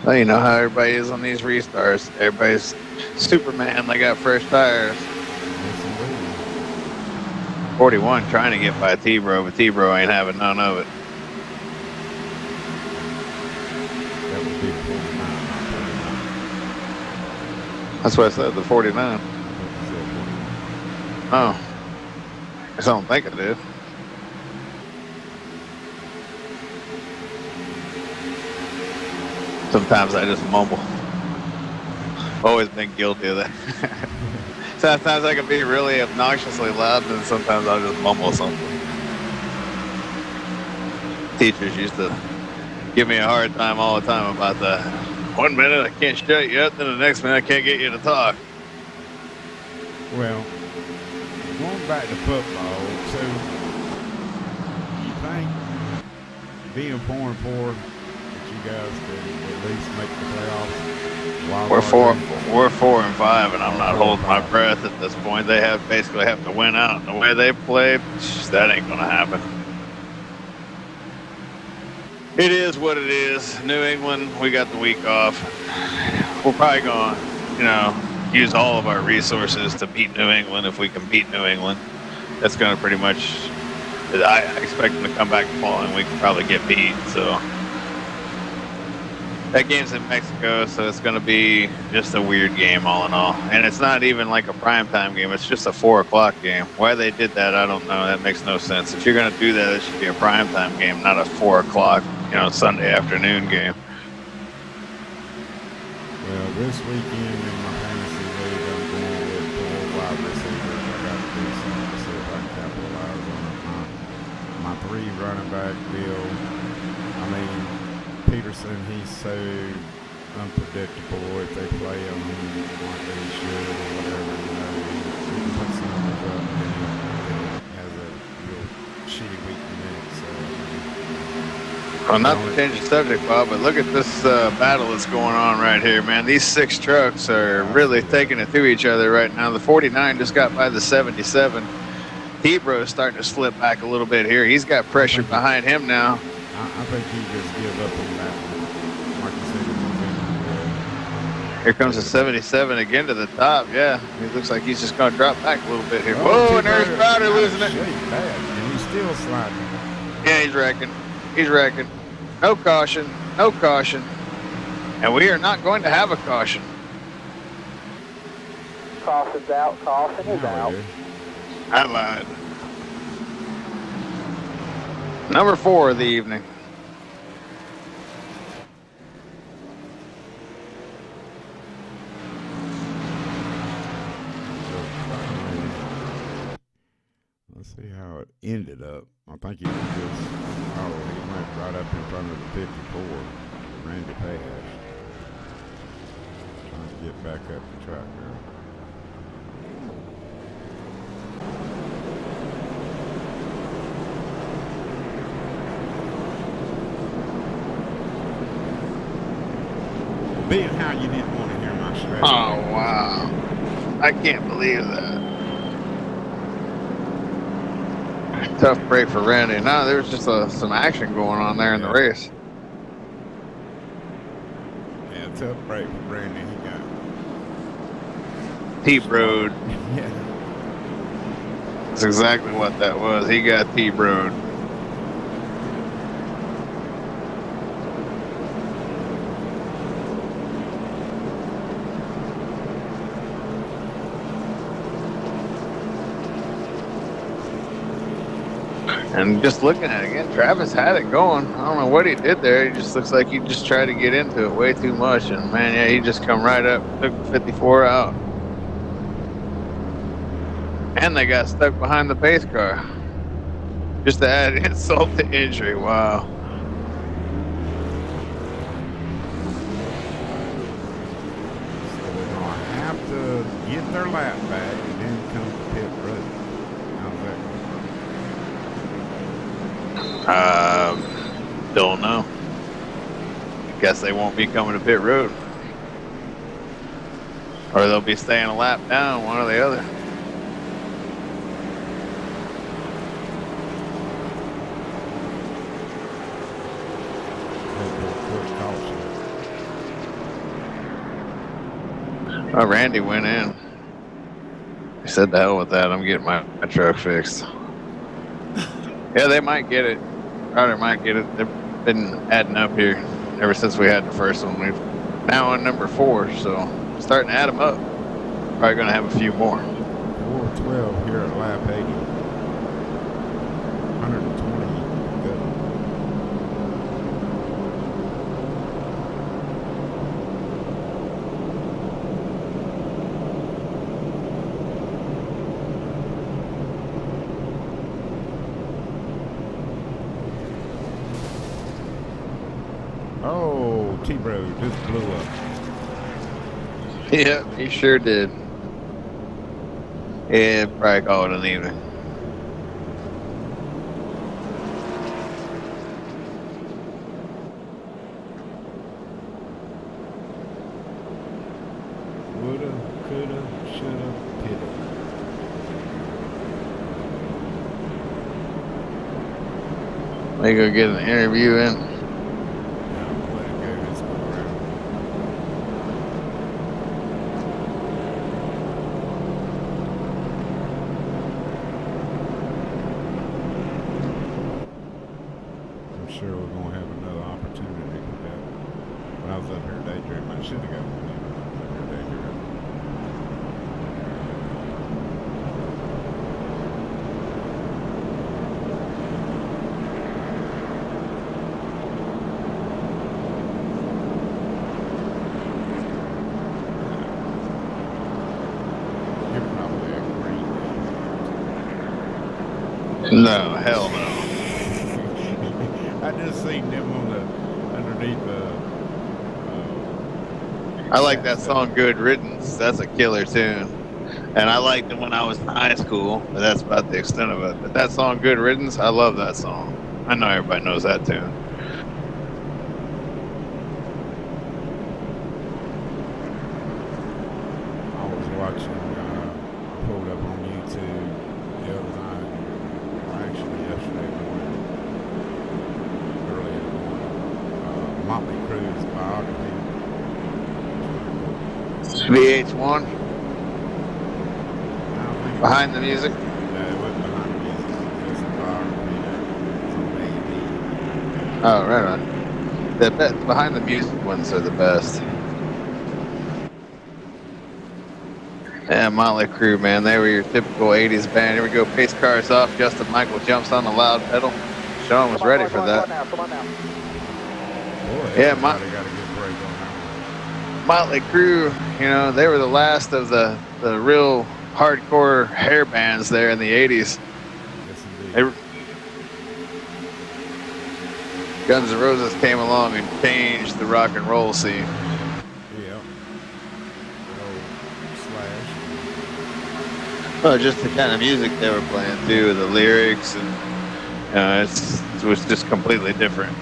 Well, you know how everybody is on these restarts. Everybody's Superman. They got fresh tires. 41 trying to get by T-Bro, but T-Bro ain't having none of it. That would be 49. That's what I said, the 49. Oh. I don't think I did. Sometimes I just mumble. Always been guilty of that. Sometimes I can be really obnoxiously loud, and sometimes I'll just mumble something. Teachers used to give me a hard time all the time about that. 1 minute I can't shut you up, then the next minute I can't get you to talk. Well, going back to football, so you think being 4-4 that you guys could at least make the playoffs? We're 4-5, and I'm not holding my breath at this point. They basically have to win out. The way they play, that ain't gonna happen. It is what it is. New England, we got the week off. We're probably gonna, use all of our resources to beat New England if we can beat New England. That's gonna pretty much. I expect them to come back the following week and probably get beat. So. That game's in Mexico, so it's going to be just a weird game all in all. And it's not even like a primetime game. It's just a 4 o'clock game. Why they did that, I don't know. That makes no sense. If you're going to do that, it should be a primetime game, not a 4 o'clock, Sunday afternoon game. Well, this weekend in my fantasy league, I'm going with 4 wide receivers. I got to do something to see if I can capitalize on my 3 running back deal. I mean, Peterson, he's so unpredictable if they play him like they should or whatever, you can put some numbers up and he has a real shitty week the next. Well, not to change the subject, Bob, but look at this battle that's going on right here, man. These 6 trucks are really taking it to each other right now. The 49 just got by the 77. T-Bro is starting to slip back a little bit here. He's got pressure behind him now. I think he just give up on that one. Like you said, here comes the 77 again to the top. Yeah, it looks like he's just going to drop back a little bit here. Whoa, and there's Crowder losing it. And he's still sliding. Yeah, he's wrecking. He's wrecking. No caution. No caution. And we are not going to have a caution. Caution's out. Caution is out. I lied. Number 4 of the evening. Let's see how it ended up. I think he was just, he went right up in front of the 54, Randy Pass. Trying to get back up the track there. Being how you didn't want to hear my strategy. Oh, wow. I can't believe that. Tough break for Randy. No, there was just some action going on there in the race. Yeah, tough break for Randy. He got T-broed. Yeah. That's exactly what that was. He got T-broed. And just looking at it again, Travis had it going. I don't know what he did there. He just looks like he just tried to get into it way too much. And man, yeah, he just come right up, took 54 out. And they got stuck behind the pace car. Just to add insult to injury. Wow. So they're going to have to get their lap back and then come to pit road. How's that going? Don't know. Guess they won't be coming to pit road. Or they'll be staying a lap down, one or the other. Oh, Randy went in. He said, "The hell with that. I'm getting my truck fixed." Yeah, they might get it. Ryder might get it. They've been adding up here ever since we had the first one. We've now on number 4, so starting to add them up. Probably going to have a few more. 4:12 here at lap 80. 120. Good. Oh, T-Bro just blew up. Yeah, he sure did. Yeah, probably call it an evening. Woulda, coulda, shoulda, coulda. They go get an interview in. Now let it go this go around. I'm sure we're gonna have another opportunity for that. When I was up here daydreaming, I should have got one in. Up here daydreaming. You're probably a green. No, hell no. I just seen them on the underneath the. I like that song Good Riddance. That's a killer tune. And I liked it when I was in high school, but that's about the extent of it. But that song Good Riddance, I love that song. I know everybody knows that tune. I was watching, I pulled up on YouTube the other night, or actually yesterday morning, early in the morning, Motley Crue's biography. VH1, I don't think it behind the music. was, no, it wasn't behind the music, it was a biography that was on AV. Oh, right on. The behind the music ones are the best. Yeah, Motley Crue, man. They were your typical 80s band. Here we go. Pace cars off. Justin Michael jumps on the loud pedal. Sean was ready for that. Come on now. Boy, Yeah, everybody got a good break on that Motley Crue, you know, they were the last of the real hardcore hair bands there in the 80s. one. Yes, indeed. They, Guns N' Roses came along and changed the rock and roll scene. Yeah. Good old Slash. Well, just the kind of music they were playing too, the lyrics, and it was just completely different.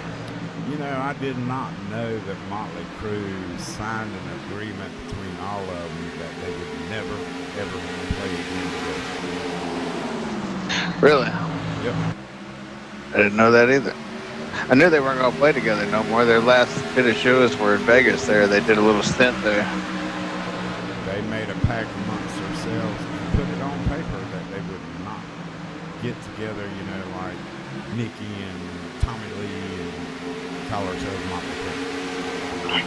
You know, I did not know that Motley Crue signed an agreement between all of them that they would never, ever play again together. Really? Yep. I didn't know that either. I knew they weren't going to play together no more. Their last bit of shows were in Vegas there. They did a little stint there. They made a pact amongst themselves and put it on paper that they would not get together, you know, like Nikki and Tommy Lee and call ourselves Motley Crue.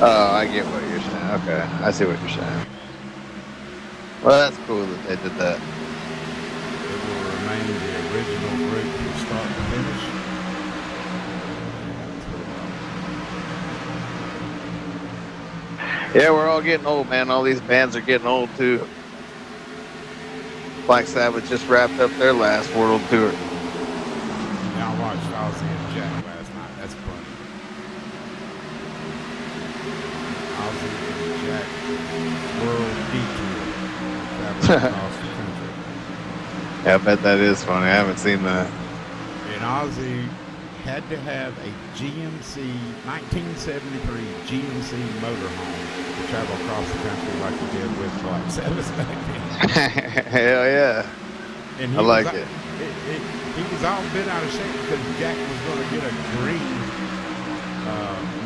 Oh, I get what you're saying. Okay, I see what you're saying. Well, that's cool that they did that. It will remain the original group from start to finish. Yeah, we're all getting old, man. All these bands are getting old too. Black Sabbath just wrapped up their last world tour. Now I watched Ozzy and Jack last night. That's funny. Ozzy and Jack world detour traveling across the country. Yeah, I bet that is funny. I haven't seen that. And Ozzy had to have a GMC 1973 GMC motorhome to travel across the country like he did with Black Sabbath back then. Hell yeah. And I like it. He was all bent out of shape because Jack was going to get a green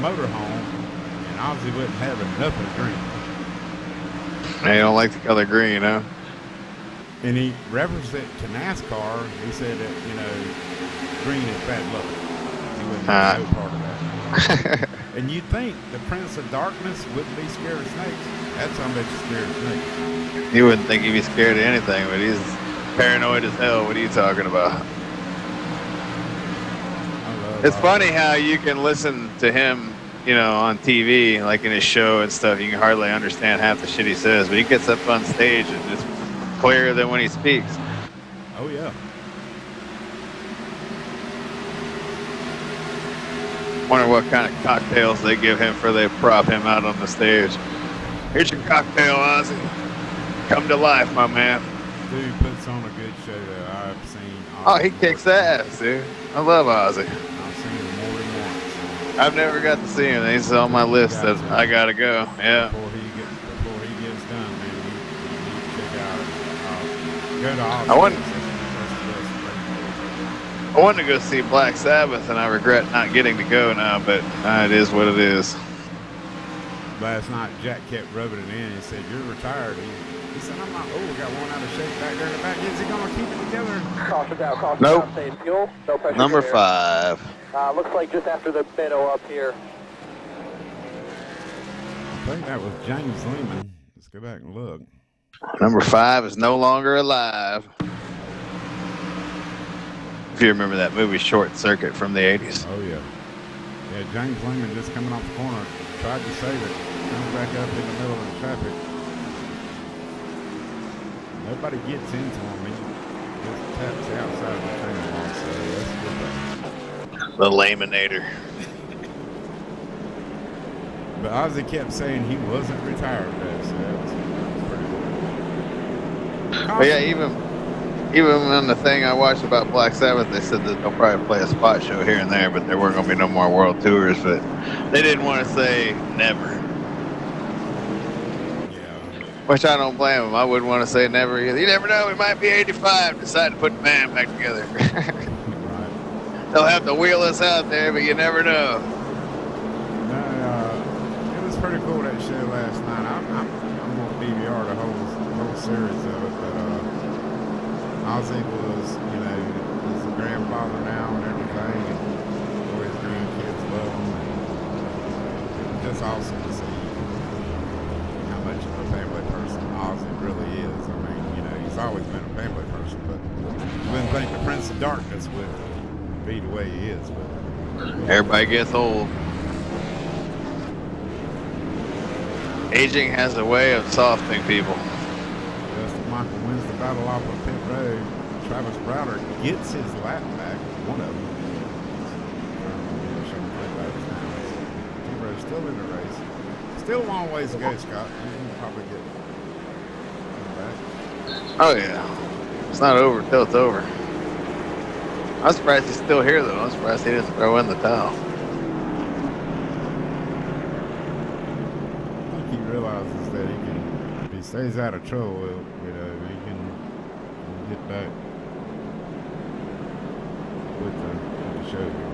motorhome, and Ozzy wasn't having nothing green. They don't like the color green, huh? And he referenced it to NASCAR. He said that, you know, green is bad luck. He wouldn't have no part of that. And you'd think the Prince of Darkness wouldn't be scared of snakes. That's how much he's scared of snakes. You wouldn't think he'd be scared of anything, but he's paranoid as hell. What are you talking about? It's funny how you can listen to him, you know, on TV, like in his show and stuff. You can hardly understand half the shit he says, but he gets up on stage and it's clearer than when he speaks. Oh, yeah. Wonder what kind of cocktails they give him for they prop him out on the stage. Here's your cocktail, Ozzy. Come to life, my man. Dude puts on a good show, though. I've seen Ozzy. Oh, he kicks ass, dude. I love Ozzy. I've seen him more than once. I've never got to see him. He's on my list that I gotta go. Yeah. Before he gets done, man, you check out. Go to Ozzy. I wanted to go see Black Sabbath, and I regret not getting to go now, but it is what it is. Last night, Jack kept rubbing it in. He said, "You're retired." He said, "I'm not old. Got one out of shape back there in the back. Is he going to keep it together?" Caution down, Nope. stay fuel. No pressure. Number 5. Looks like just after the middle up here. I think that was James Lehman. Let's go back and look. Number 5 is no longer alive. If you remember that movie Short Circuit from the 80s. Oh, yeah. Yeah, James Lehman just coming off the corner. Tried to save it. Comes back up in the middle of the traffic. Nobody gets into him. He just taps the outside of the train wall. So that's a good thing. The Laminator. But Ozzy kept saying he wasn't retired, though, so that was pretty cool. But yeah, even on the thing I watched about Black Sabbath, they said that they'll probably play a spot show here and there, but there weren't going to be no more world tours. But they didn't want to say never. Yeah. Which I don't blame them. I wouldn't want to say never either. You never know. We might be 85, decide to put the band back together. Right. They'll have to wheel us out there, but you never know. No, it was pretty cool, that show last night. I'm going to DVR the whole series of it, but Ozzy was, you know, he's a grandfather now and everything, and boy, his grandkids love him. And it was just awesome to see how much of a family person Ozzy really is. I mean, you know, he's always been a family person, but you wouldn't think the Prince of Darkness would. be the way he is. But Everybody gets old. Aging has a way of softening people. Justin Michael wins the battle off of pit road. Travis Browder gets his lap back. One of them. T-Row's still in the race. Still a long ways to go, Scott. You can probably get back. Oh yeah. It's not over until it's over. I'm surprised he's still here though. I'm surprised he didn't throw in the towel. I think he realizes that he can, if he stays out of trouble, you know, he can get back with the show here.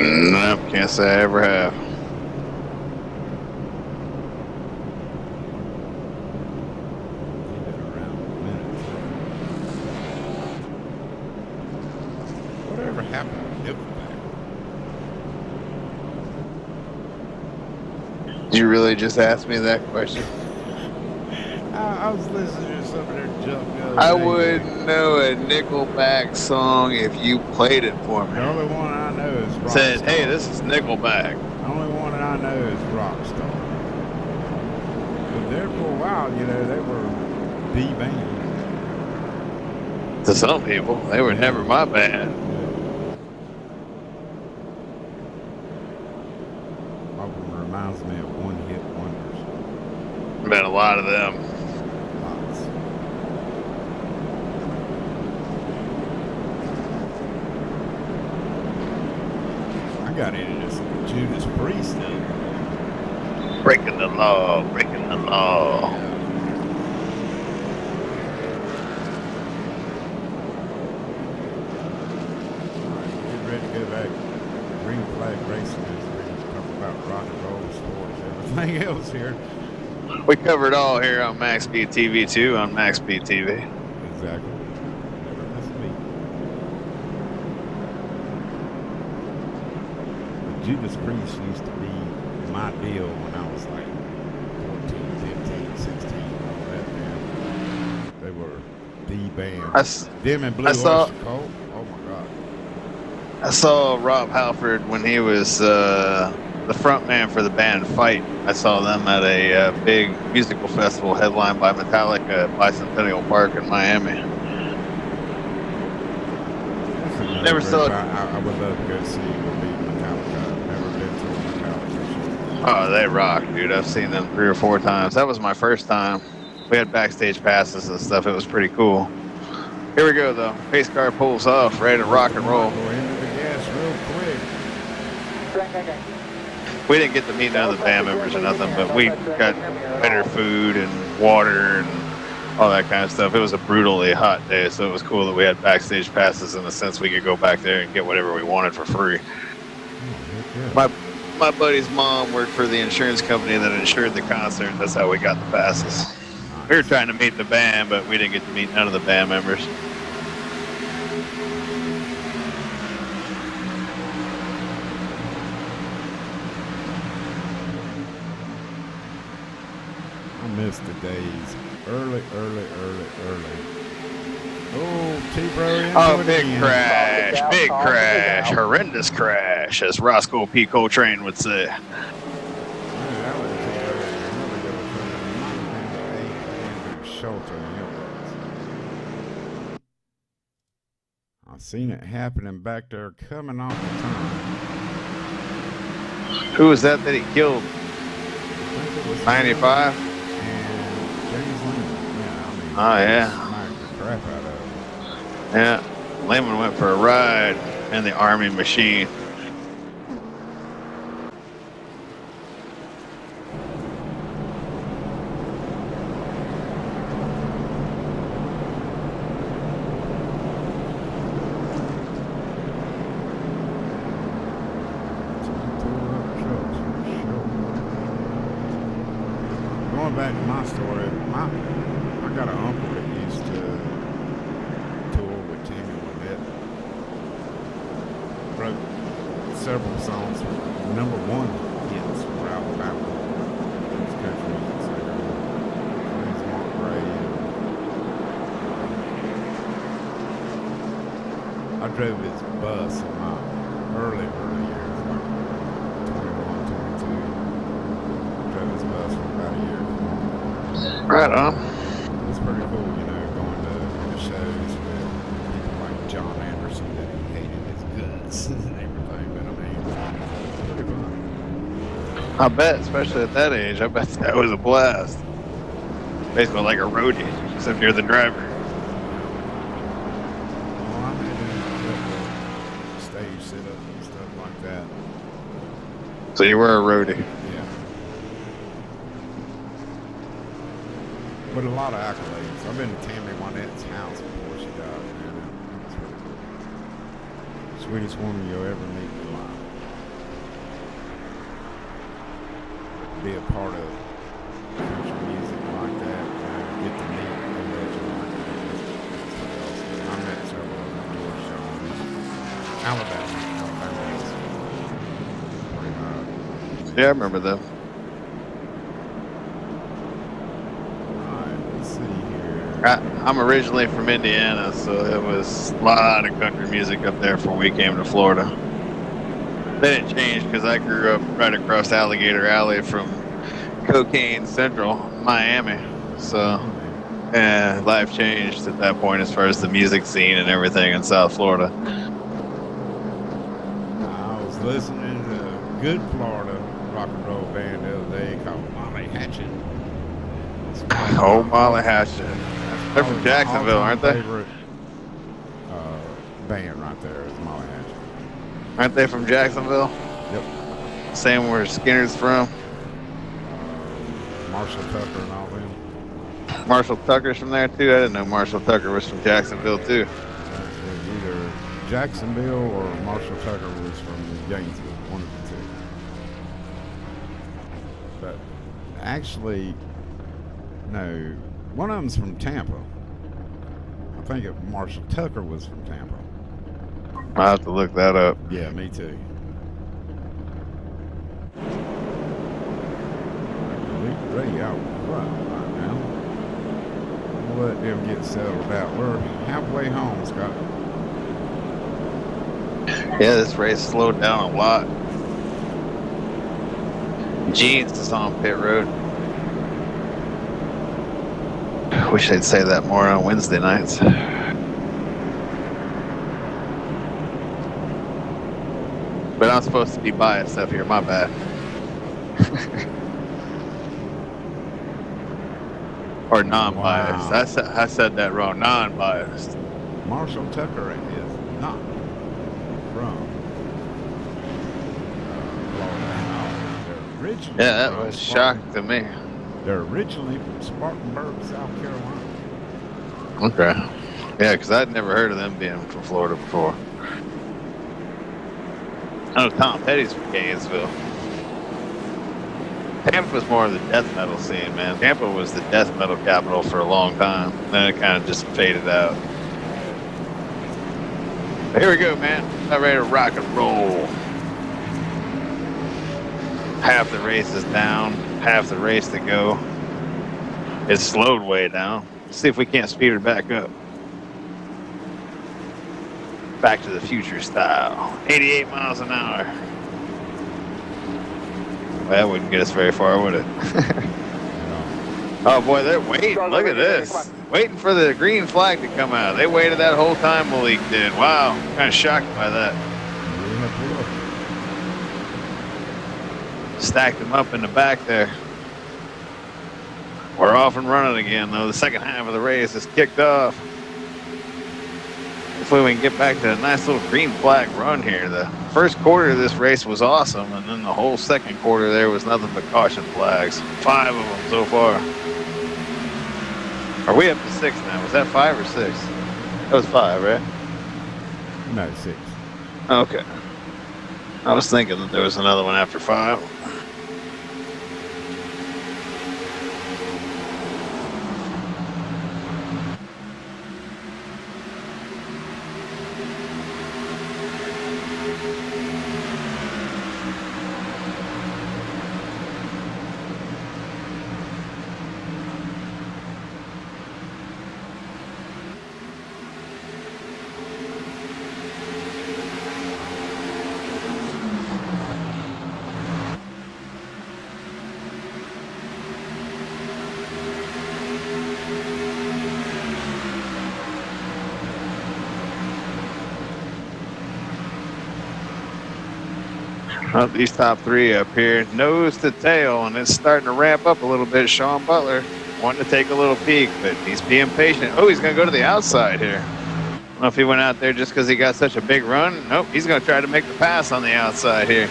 Nope, can't say I ever have. Whatever happened to Nickelback? Did you really just ask me that question? I was listening to some of their junk the other I day. wouldn't know a Nickelback song if you played it for me. The only one I know is Rockstar. Said, hey, this is Nickelback. The only one that I know is Rockstar. But there for a while, you know, they were the band. To some people, they were never my band. Album reminds me of one-hit wonders. Been a lot of them. Lots. I got into this Judas Priest thing. Breaking the law, breaking the law. Get ready to go back. Green flag racing is talk about rock and roll, sports, everything else here. We covered all here on MaxSpeedTV too, on MaxSpeedTV. Exactly. Never miss a beat. Judas Priest used to be my deal when I was like 14, 15, 16, all that, man. They were the band. Them and Blue Oyster Cult. Oh my God. I saw Rob Halford when he was the front man for the band Fight. I saw them at a big musical festival headlined by Metallica at Bicentennial Park in Miami. Never saw it. I would love to go see Metallica. I've never been to a Metallica show. Oh, they rock, dude. I've seen them 3 or 4 times. That was my first time. We had backstage passes and stuff. It was pretty cool. Here we go, though. Pace car pulls off, ready to rock and roll. Go into the gas real quick. We didn't get to meet none of the band members or nothing, but we got better food and water and all that kind of stuff. It was a brutally hot day, so it was cool that we had backstage passes in the sense we could go back there and get whatever we wanted for free. My buddy's mom worked for the insurance company that insured the concert. That's how we got the passes. We were trying to meet the band, but we didn't get to meet none of the band members. I miss the days. Early. Oh, T-Bro. Oh, big crash, horrendous crash, as Roscoe P. Coltrane would say. I seen it happening back there coming off the turn. Who was that he killed? 95? Oh, yeah. Crap out of it. Yeah. Lehman went for a ride in the Army machine. got an uncle that used to tour with Tammy Wynette. Wrote several songs with #1 hits for Alabama. Those country music singers. James Mark Gray. I drove his bus in my early years, like 21, 22. Drove his bus for about a year. Right on. It's pretty cool, you know, going to the shows with people like John Anderson that he hated his guts and everything, but I mean, it's pretty fun. I bet, especially at that age, I bet that was a blast. Basically like a roadie, except you're the driver. Well, I had to stage sit-ups and stuff like that. So you were a roadie. Yeah. But a lot of accolades. I've been to Tammy Wynette's house before she died, man. It was really cool. Sweetest woman you'll ever meet in your life. Be a part of country music like that, get to meet a legend like that. That's awesome. I met several of them, George Jones, Alabama was pretty hard. Yeah, I remember them. Alright, let's see here. I'm originally from Indiana, so it was a lot of country music up there before we came to Florida. Then it changed because I grew up right across Alligator Alley from Cocaine Central, Miami. So, yeah, life changed at that point as far as the music scene and everything in South Florida. I was listening to a good Florida rock and roll band the other day called Molly Hatchet. Oh, Molly Hatchet. They're from Jacksonville, aren't they? Favorite band right there is Molly Hatchet. Aren't they from Jacksonville? Yep. Same where Skinner's from? Marshall Tucker and all them. Marshall Tucker's from there too? I didn't know Marshall Tucker was from Jacksonville too. Either Jacksonville or Marshall Tucker was from Gainesville, one of the two. But actually, no, one of them's from Tampa. I think Marshall Tucker was from Tampa. I'll have to look that up. Yeah, me too. Ready out front right now. We'll let them get settled out. We're halfway home, Scott. Yeah, this race slowed down a lot. Jeans is on pit road. Wish they'd say that more on Wednesday nights. But I'm supposed to be biased up here, my bad. Or non-biased. Wow. I said that wrong. Non-biased. Marshall Tucker is not from Florida. They're originally Yeah, that from was Spartan- shocking to me. They're originally from Spartanburg, South Carolina. Okay. Yeah, because I'd never heard of them being from Florida before. I know Tom Petty's from Gainesville. Tampa was more of the death metal scene, man. Tampa was the death metal capital for a long time. Then it kind of just faded out. But here we go, man. I'm ready to rock and roll. Half the race is down, half the race to go. It's slowed way down. Let's see if we can't speed her back up. Back to the Future style. 88 miles an hour. That wouldn't get us very far, would it? Oh boy, they're waiting. Look at this. Waiting for the green flag to come out. They waited that whole time Malik did. Wow. Kind of shocked by that. Stacked them up in the back there. We're off and running again, though. The second half of the race is kicked off. Hopefully we can get back to a nice little green flag run here. The first quarter of this race was awesome, and then the whole second quarter there was nothing but caution flags. 5 of them so far. Are we up to 6 now? Was that 5 or 6? That was 5, right? No, 6. Okay. I was thinking that there was another one after 5. Well, these top three up here, nose to tail, and it's starting to ramp up a little bit. Sean Butler wanting to take a little peek, but he's being patient. Oh, he's going to go to the outside here. I don't know if he went out there just because he got such a big run. Nope, he's going to try to make the pass on the outside here.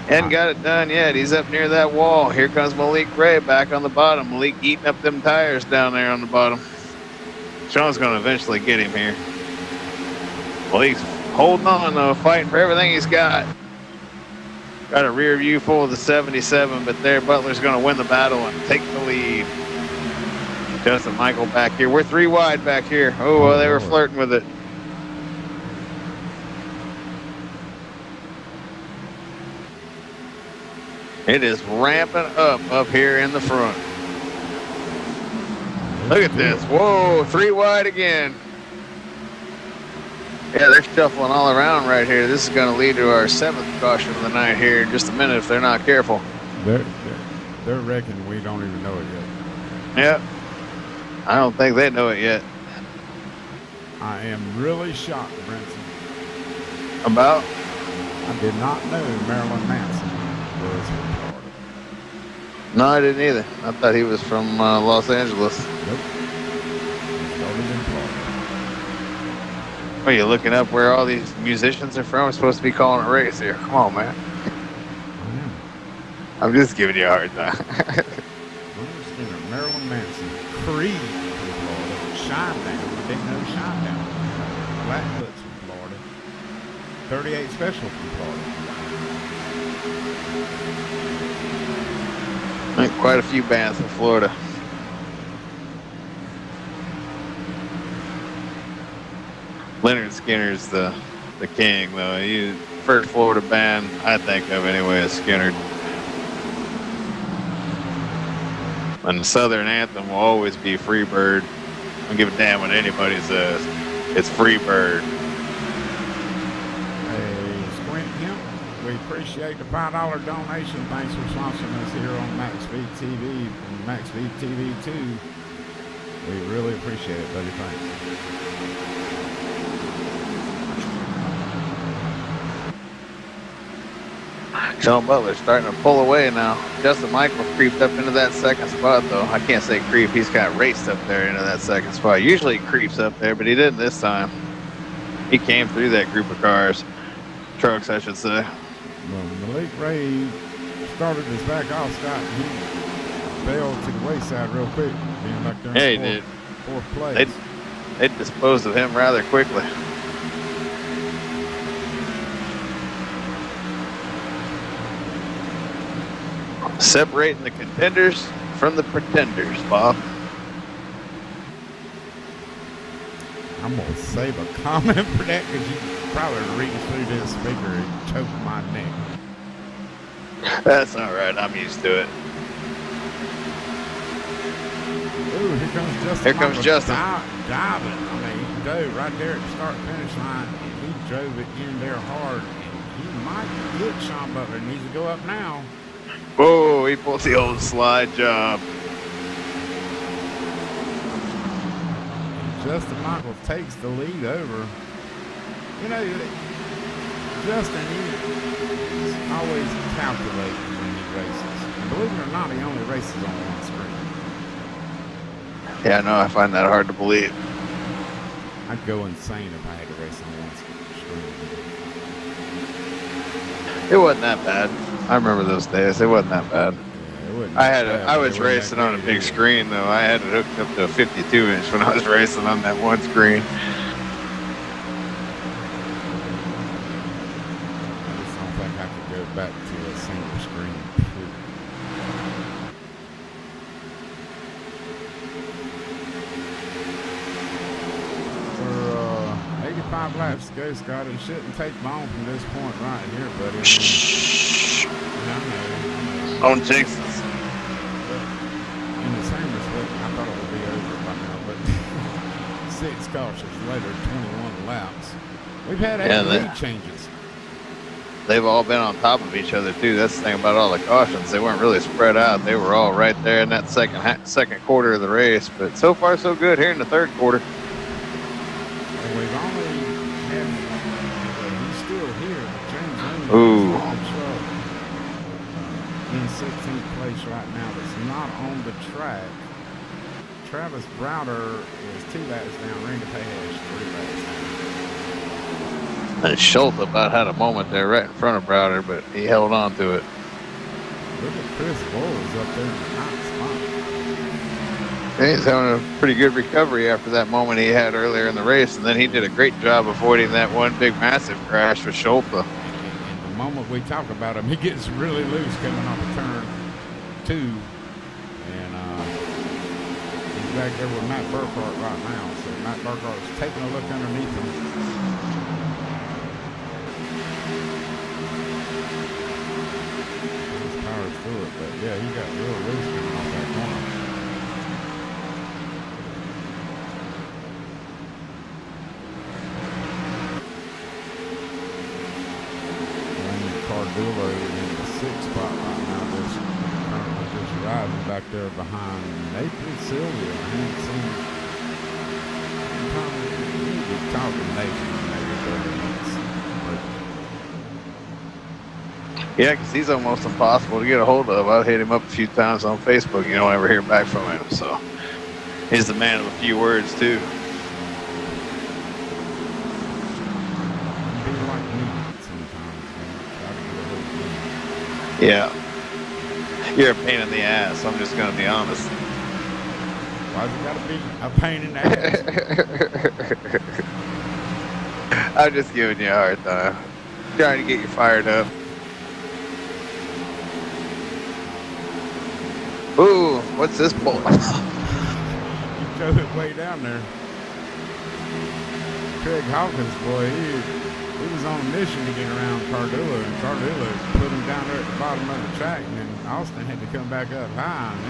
Hadn't got it done yet. He's up near that wall. Here comes Malik Gray back on the bottom. Malik eating up them tires down there on the bottom. Sean's going to eventually get him here. Malik's holding on, though, fighting for everything he's got. Got a rear view full of the 77, but there Butler's going to win the battle and take the lead. Justin Michael back here. We're 3 wide back here. Oh, well, they were flirting with it. It is ramping up here in the front. Look at this. Whoa, 3 wide again. Yeah, they're shuffling all around right here. This is going to lead to our 7th caution of the night here in just a minute if they're not careful. They're reckoning we don't even know it yet. Yep. I don't think they know it yet. I am really shocked, Brinson. About? I did not know Marilyn Manson was from Florida. No, I didn't either. I thought he was from Los Angeles. Nope. Started in Florida. Are you looking up where all these musicians are from? We're supposed to be calling a race here. Come on, man. I'm just giving you a hard time. Marilyn Manson, Creed from Florida, Shinedown, didn't know Shinedown, Flatfoots from Florida, 38 Special from Florida. Quite a few bands from Florida. Leonard Skinner's the king, though. He first Florida band I think of anyway is Skinner. And the Southern anthem will always be Free Bird. I don't give a damn what anybody says. It's Free Bird. Hey, Squint Hemp, we appreciate the $5 donation. Thanks for sponsoring us here on MaxSpeedTV and MaxSpeedTV 2. We really appreciate it, buddy. Thanks. Sean Butler starting to pull away now. Justin Michael creeped up into that 2nd spot, though. I can't say creep. He's got raced up there into that 2nd spot. Usually he creeps up there, but he didn't this time. He came through that group of cars. Trucks, I should say. Well, Malik Ray started his back off, Scott. He fell to the wayside real quick, being like there Yeah, he in did. fourth place. They disposed of him rather quickly. Separating the contenders from the pretenders, Bob. I'm going to save a comment for that because you probably reading through this speaker and choke my neck. That's all right. I'm used to it. Ooh, here comes Justin. Here comes Justin. Diving. I mean, he dove right there at the start-finish line, and he drove it in there hard, and he might hit Sean Butler. Needs to go up now. Whoa, he pulled the old slide job. Justin Michael takes the lead over. You know, Justin, he's always calculating when he races. And believe it or not, he only races on one screen. Yeah, no, I find that hard to believe. I'd go insane if I had to race on one screen. It wasn't that bad. I remember those days. It wasn't that bad. Yeah, I was racing on a big screen though. I had it hooked up to a 52-inch when I was racing on that one screen. I just don't think I could go back to a single screen. For 85 laps to go, Scott. It shouldn't take long from this point right here, buddy. Shh. I know. On Texas. In the same respect, I thought it would be over by now, but 6 cautions later, 21 laps. We've had 8 lead changes. They've all been on top of each other too. That's the thing about all the cautions. They weren't really spread out. They were all right there in that second quarter of the race. But so far, so good here in the 3rd quarter. And we've only in 16th place right now that's not on the track. Travis Browder is 2 laps down. Randy Pahash 3 laps down. And Schultz about had a moment there right in front of Browder, but he held on to it. Look at Chris Bowles up there in the 9th spot. He's having a pretty good recovery after that moment he had earlier in the race, and then he did a great job avoiding that one big massive crash with Schultz. And the moment we talk about him, he gets really loose coming off of turn 2. And he's back there with Matt Burkhart right now. So Matt Burkhart's taking a look underneath him. His power's through it, but yeah, he got real loose coming off that corner. Cardullo in the 6th spot right now, currently just riding back there behind Nathan Sylvia. I haven't seen we'll talk to Nathan maybe 30 minutes. Yeah, because he's almost impossible to get a hold of. I've hit him up a few times on Facebook. You don't ever hear back from him. So he's the man of a few words, too. Be like me sometimes, man. Try to get a hold of me. Yeah. You're a pain in the ass. I'm just going to be honest. Why's it gotta be a pain in the ass? I'm just giving you a hard time. Trying to get you fired up. Ooh, what's this bull? You throw it way down there. Craig Hawkins, boy, he was on a mission to get around Cardullo, and Cardullo put him down there at the bottom of the track, and then Austin had to come back up high, and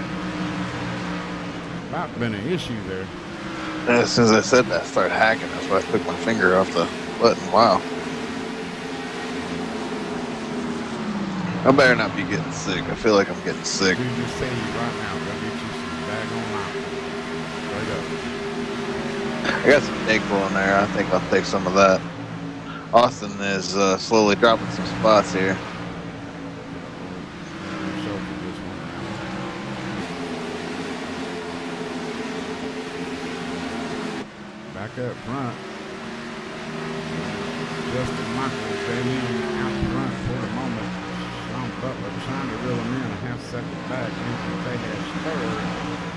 it about been an issue there. As soon as I said that, I started hacking. That's why I took my finger off the button. Wow. I better not be getting sick. I feel like I'm getting sick. Dude, just tell you right now, go get you some daggone out. Straight up. I got some Dayquil in there. I think I'll take some of that. Austin is slowly dropping some spots here. Back up front. Justin Michaels came in out front for the moment. Sean Butler trying to reel him in a half second back. Anthony Pahash third.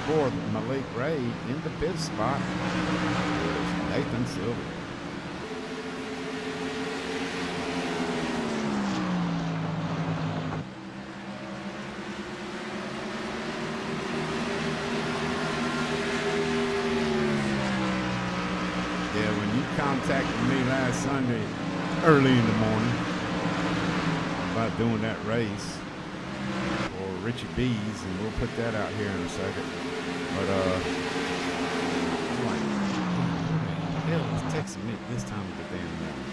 Fourth, Malik Ray in the fifth spot. Nathan Silver. Yeah, when you contacted me last Sunday early in the morning about doing that race for Richie B's, and we'll put that out here in a second. But I'm like, who the hell is texting me this time of the damn morning?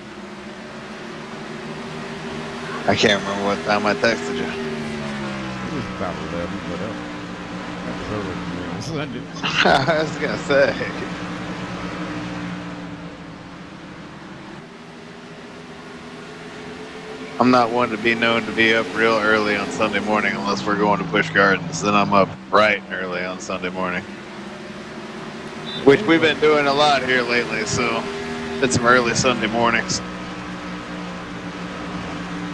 I can't remember what time I texted you. It was about 11, but that was early for me on Sunday. I was going to say. I'm not one to be known to be up real early on Sunday morning unless we're going to Busch Gardens. Then I'm up bright and early on Sunday morning. Which we've been doing a lot here lately, so it's some early Sunday mornings. When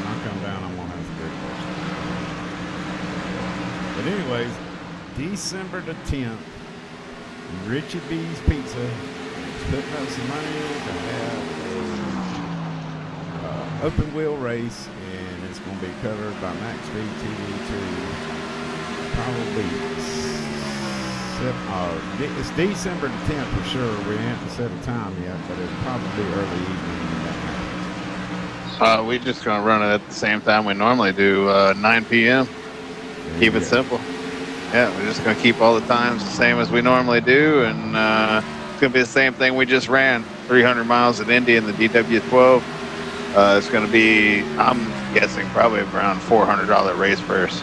I come down, I'm going to have to get a question. But anyways, December the 10th, Richie B's Pizza is putting up some money to have open wheel race, and it's going to be covered by MaxSpeedTV too. Probably it's December the 10th for sure. We haven't set a time yet, but it'll probably be early evening when that happens. We're just going to run it at the same time we normally do, 9 p.m. Keep it simple. Yeah, we're just going to keep all the times the same as we normally do, and it's going to be the same thing we just ran, 300 miles at Indy in the DW12. It's going to be, I'm guessing, probably around $400 race purse.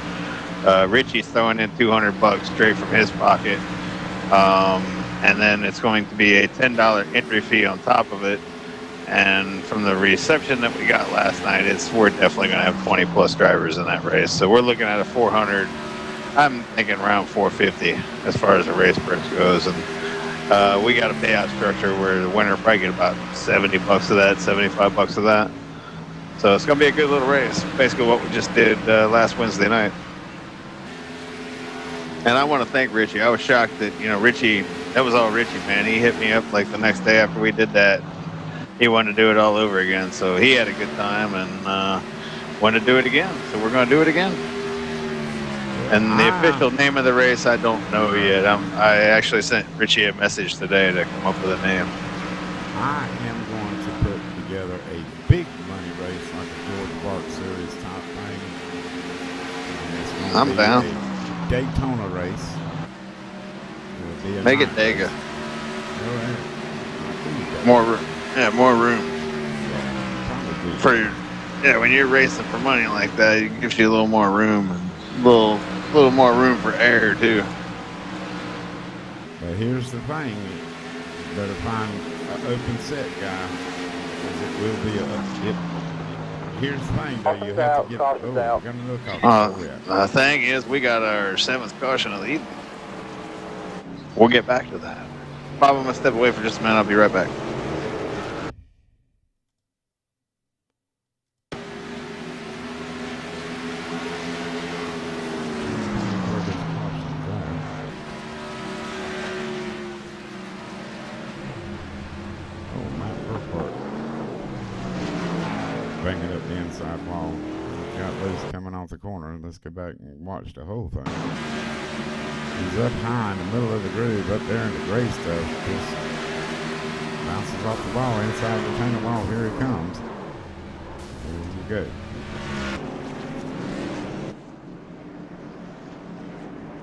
Richie's throwing in $200 straight from his pocket. And then it's going to be a $10 entry fee on top of it. And from the reception that we got last night, we're definitely going to have 20 plus drivers in that race. So we're looking at a 400. I'm thinking around 450 as far as the race purse goes. And we got a payout structure where the winner probably get about $70 of that, $75 of that. So it's going to be a good little race. Basically what we just did last Wednesday night. And I want to thank Richie. I was shocked that, Richie, that was all Richie, man. He hit me up like the next day after we did that. He wanted to do it all over again. So he had a good time and wanted to do it again. So we're going to do it again. And the official name of the race, I don't know yet. I actually sent Richie a message today to come up with a name. I am going to put together a big money race like a George Clark Series type thing. And it's gonna I'm be down. a Daytona race. It'll be a Make it night Dega. race. More room. Yeah, more room. Probably do. When you're racing for money like that, it gives you a little more room and a little more room for air too. But here's the thing: you better find an open set guy, because it will be here's the thing, though: you have to get. Oh, we're gonna look off. The thing is, we got our 7th caution of the evening. We'll get back to that. Bob, I'm gonna step away for just a minute. I'll be right back. Banging up the inside wall. Got loose coming off the corner. Let's go back and watch the whole thing. He's up high in the middle of the groove, up there in the gray stuff. Just bounces off the wall inside the retaining wall. Here he comes. There you go.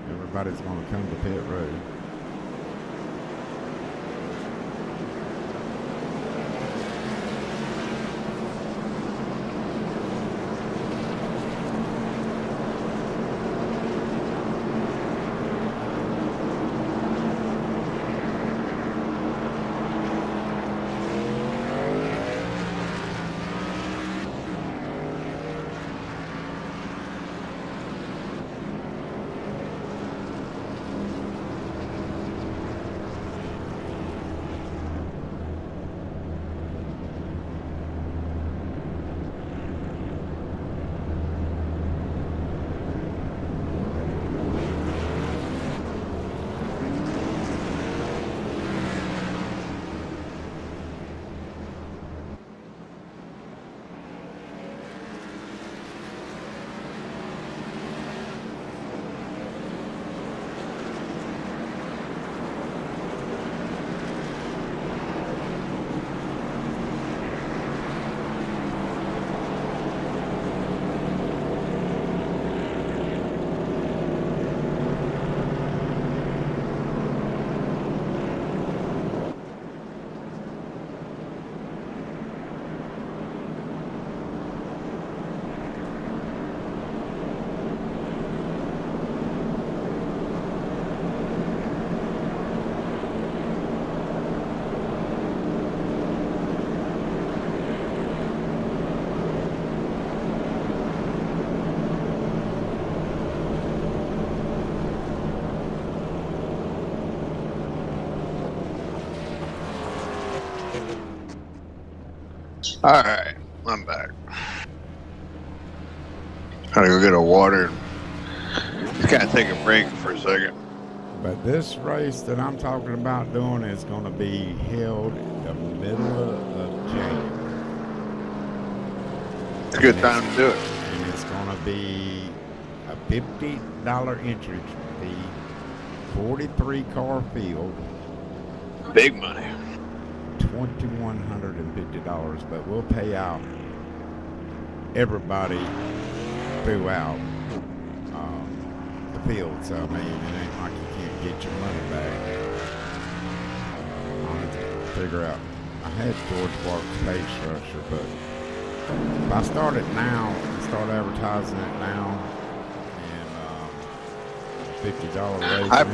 Everybody's going to come to pit road. All right, I'm back. Gotta go get a water. Just kind of take a break for a second. But this race that I'm talking about doing is going to be held in the middle of January. It's a good time to do it. And it's going to be a $50 entry fee, 43 car field. Big money. $2,150, but we'll pay out everybody throughout the field. So I mean, it ain't like you can't get your money back. I'll have to figure out. I had George Clark's pay structure, but if I start it now and start advertising it now, and $50 race.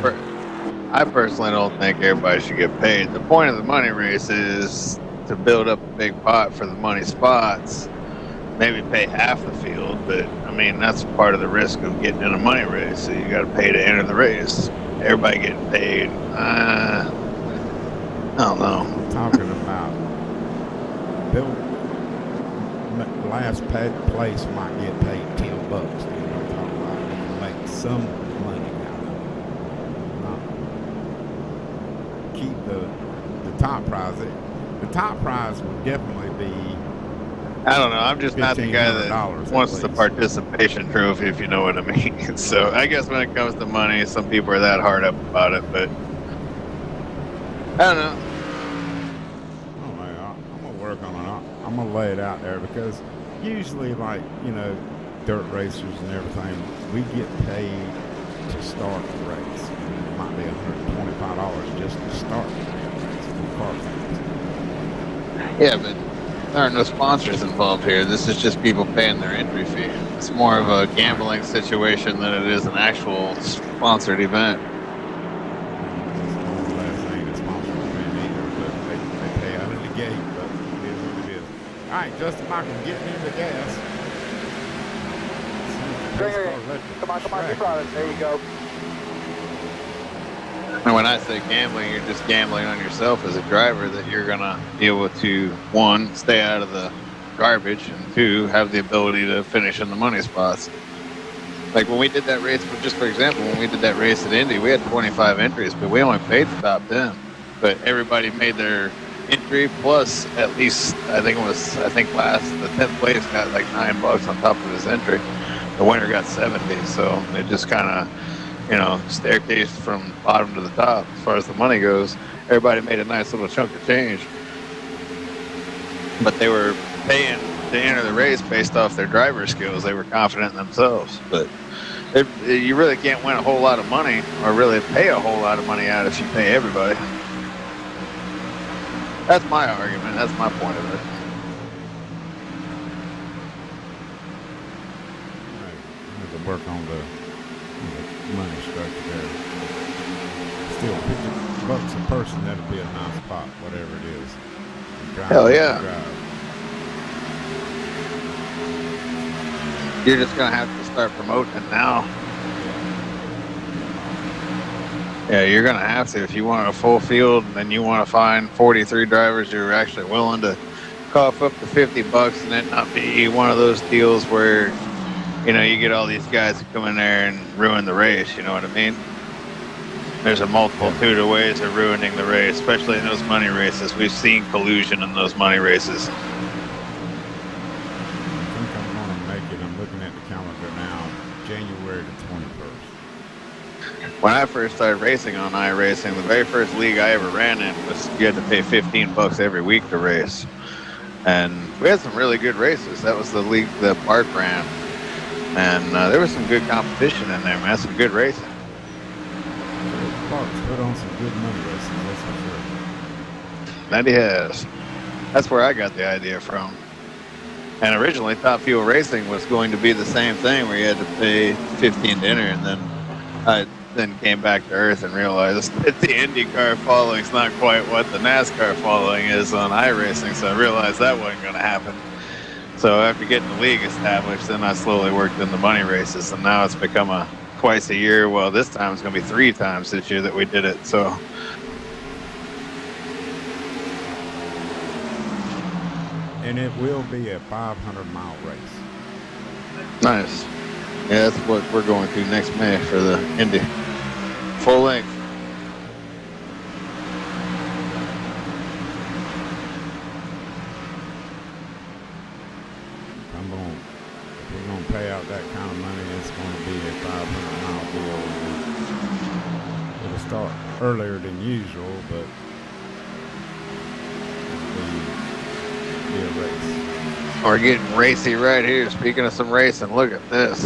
I personally don't think everybody should get paid. The point of the money race is to build up a big pot for the money spots, maybe pay half the field, but I mean that's part of the risk of getting in a money race. So you got to pay to enter the race. Everybody getting paid. I don't know. I'm talking about last place might get paid $10. You know what I'm talking about? You can make some money out of it. Keep the top prize. The top prize would definitely be. I don't know. I'm just not the guy that wants the participation trophy, if you know what I mean. So I guess when it comes to money, some people are that hard up about it, but I don't know. I'm gonna work on it. I'm gonna lay it out there because usually, like dirt racers and everything, we get paid to start the race. It might be $125 just to start the race for car fans. Yeah, but there are no sponsors involved here. This is just people paying their entry fee. It's more of a gambling situation than it is an actual sponsored event. All right, Justin Michael getting in the gas. Come on, keep running. There you go. And when I say gambling, you're just gambling on yourself as a driver that you're going to be able to, one, stay out of the garbage, and two, have the ability to finish in the money spots. Like when we did that race, just for example, when we did that race at Indy, we had 25 entries, but we only paid the top 10. But everybody made their entry plus at least I think last the 10th place got like $9 on top of his entry. The winner got 70, so it just kind of staircased from bottom to the top as far as the money goes. Everybody made a nice little chunk of change, but they were paying to enter the race based off their driver skills. They were confident in themselves, but you really can't win a whole lot of money or really pay a whole lot of money out if you pay everybody. That's my argument. That's my point of it. I have to work on the money structure there. Still, $50 a person, that'd be a nice spot, whatever it is. Hell yeah. You're just going to have to start promoting it now. Yeah, you're going to have to. If you want a full field and then you want to find 43 drivers who are actually willing to cough up to $50 and it not be one of those deals where, you get all these guys that come in there and ruin the race, you know what I mean? There's a multitude of ways of ruining the race, especially in those money races. We've seen collusion in those money races. I think I'm going to make it. I'm looking at the calendar now, January the 21st. When I first started racing on iRacing, the very first league I ever ran in was you had to pay $15 every week to race. And we had some really good races. That was the league that Bart ran. And there was some good competition in there, man. Some good racing. Bart's put on some good money races, that's for sure. That he has. That's where I got the idea from. And originally, Top Fuel Racing was going to be the same thing, where you had to pay $15 to enter, and then I came back to earth and realized that the IndyCar following is not quite what the NASCAR following is on iRacing, so I realized that wasn't going to happen. So after getting the league established, then I slowly worked in the money races, and now it's become a twice a year. Well, this time it's going to be 3 times this year that we did it. So, and it will be a 500-mile race. Nice. Yeah, that's what we're going to next May for the Indy. Full length. If we're going to pay out that kind of money, it's going to be a 500-mile deal. It'll start earlier than usual, but it'll be a race. We're getting racy right here. Speaking of some racing, look at this.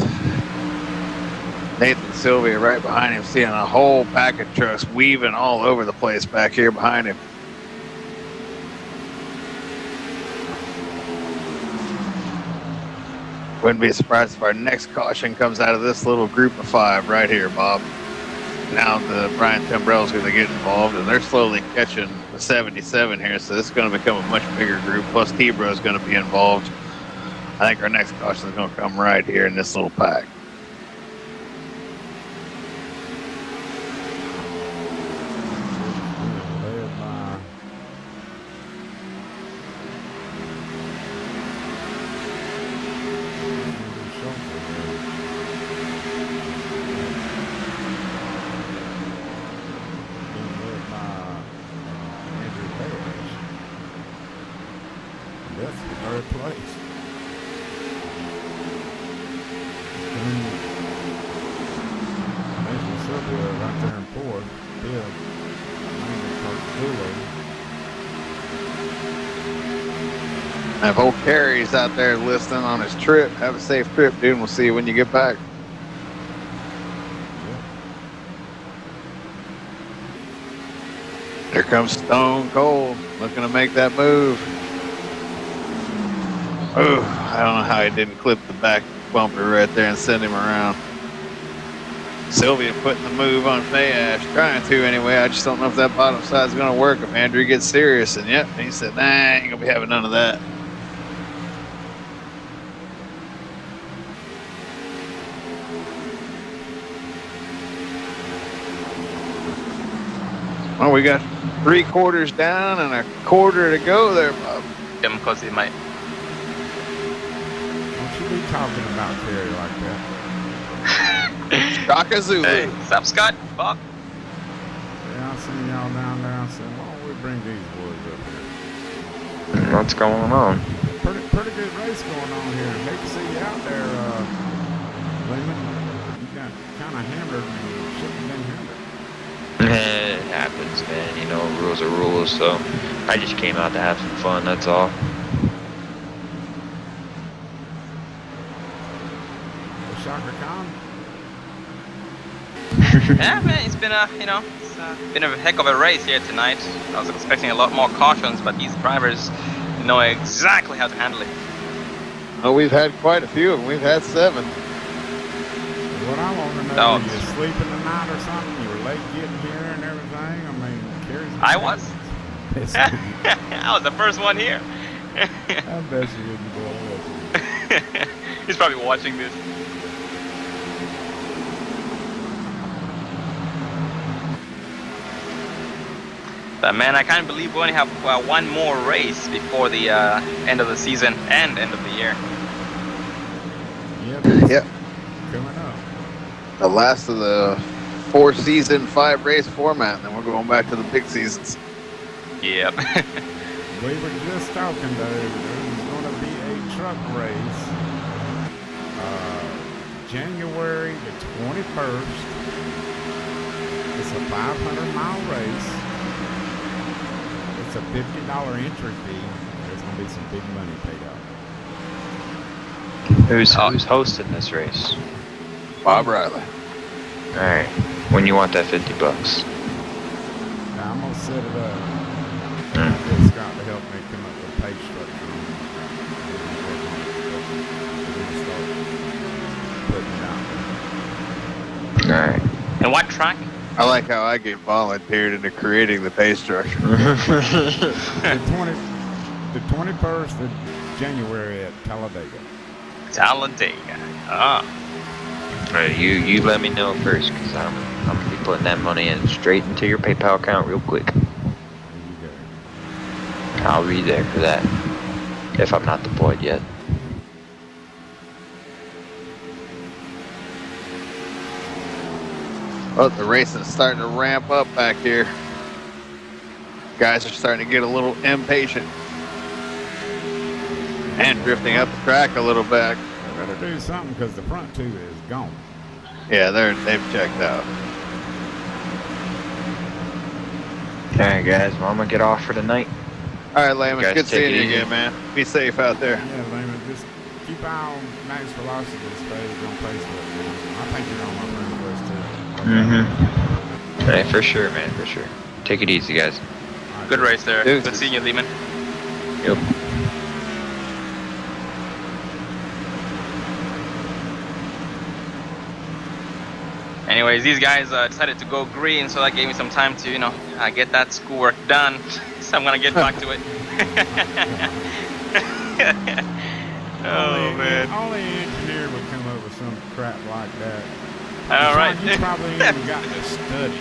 Nathan Sylvia right behind him, seeing a whole pack of trucks weaving all over the place back here behind him. Wouldn't be surprised if our next caution comes out of this little group of 5 right here, Bob. Now the Brian Timbrell's going to get involved, and they're slowly catching the to 77 here, so this is going to become a much bigger group. Plus, T-Bro is going to be involved. I think our next caution is going to come right here in this little pack. That's the third place. Nathan Sylvia right there in fourth. Bill, If old Carrie's out there listening on his trip, have a safe trip, dude. We'll see you when you get back. Here comes Stone Cold, looking to make that move. Oh, I don't know how he didn't clip the back bumper right there and send him around. Sylvia putting the move on Fayash, trying to anyway. I just don't know if that bottom side's going to work if Andrew gets serious. And yep, he said, nah, I ain't going to be having none of that. Well, we got 3/4 down and a quarter to go there, Bob. Them because he might. Don't you be talking about Terry like that. Shaka Zulu. Hey, what's up, Scott? Bob? Yeah, I seen y'all down there. I said, why don't we bring these boys up here? What's going on? Pretty good race going on here. Hate to see you out there, Lehman. You got kind of hammered and shouldn't have been hammered. It happens, man. You know, rules are rules, so I just came out to have some fun, that's all. Shaka Khan? Yeah, man, it's been a, been a heck of a race here tonight. I was expecting a lot more cautions, but these drivers know exactly how to handle it. Oh, we've had quite a few of them. We've had 7. What I want to know, were you sleeping tonight or something? You were late getting here and everything? I mean, Carrie's... I was. I was the first one here. I bet you wouldn't go away. He's probably watching this. But man, I can't believe we only have one more race before the end of the season and end of the year. Yep. Coming up. The last of the 4-season, 5-race format, and then we're going back to the big seasons. Yep. We were just talking, though. There's going to be a truck race January the 21st. It's a 500-mile race. It's a $50 entry fee. There's going to be some big money paid out. Who's hosting this race? Bob Riley. Alright. When you want that $50? Now, I'm going to set it up. Mm. Get Scott to help me come up with a page structure. We're going to start putting it out. Alright. And what track? I like how I get volunteered into creating the pay structure. The 21st of January at Talladega. Talladega. Ah. Alright, you let me know first, because I'm going to be putting that money in straight into your PayPal account real quick. There you go. I'll be there for that, if I'm not deployed yet. Oh, the racing's starting to ramp up back here. Guys are starting to get a little impatient. And drifting up the track a little back. I better do something because the front two is gone. Yeah, they've checked out. Alright guys, well I'm going to get off for the night. Alright, Lehman, Guys, good take seeing it you easy. again, man. Be safe out there. Yeah, Lehman, just keep an eye on Max Velocity's page on Facebook. I think you're on my friend list too. Mm-hmm. Alright, for sure, man, for sure. Take it easy, guys. Good race there. Dude. Good seeing you, Lehman. Yep. Anyways, these guys decided to go green, so that gave me some time to, get that schoolwork done. So I'm gonna get back to it. Oh man! Only an engineer would come up with some crap like that. All right. You probably ain't even got to study.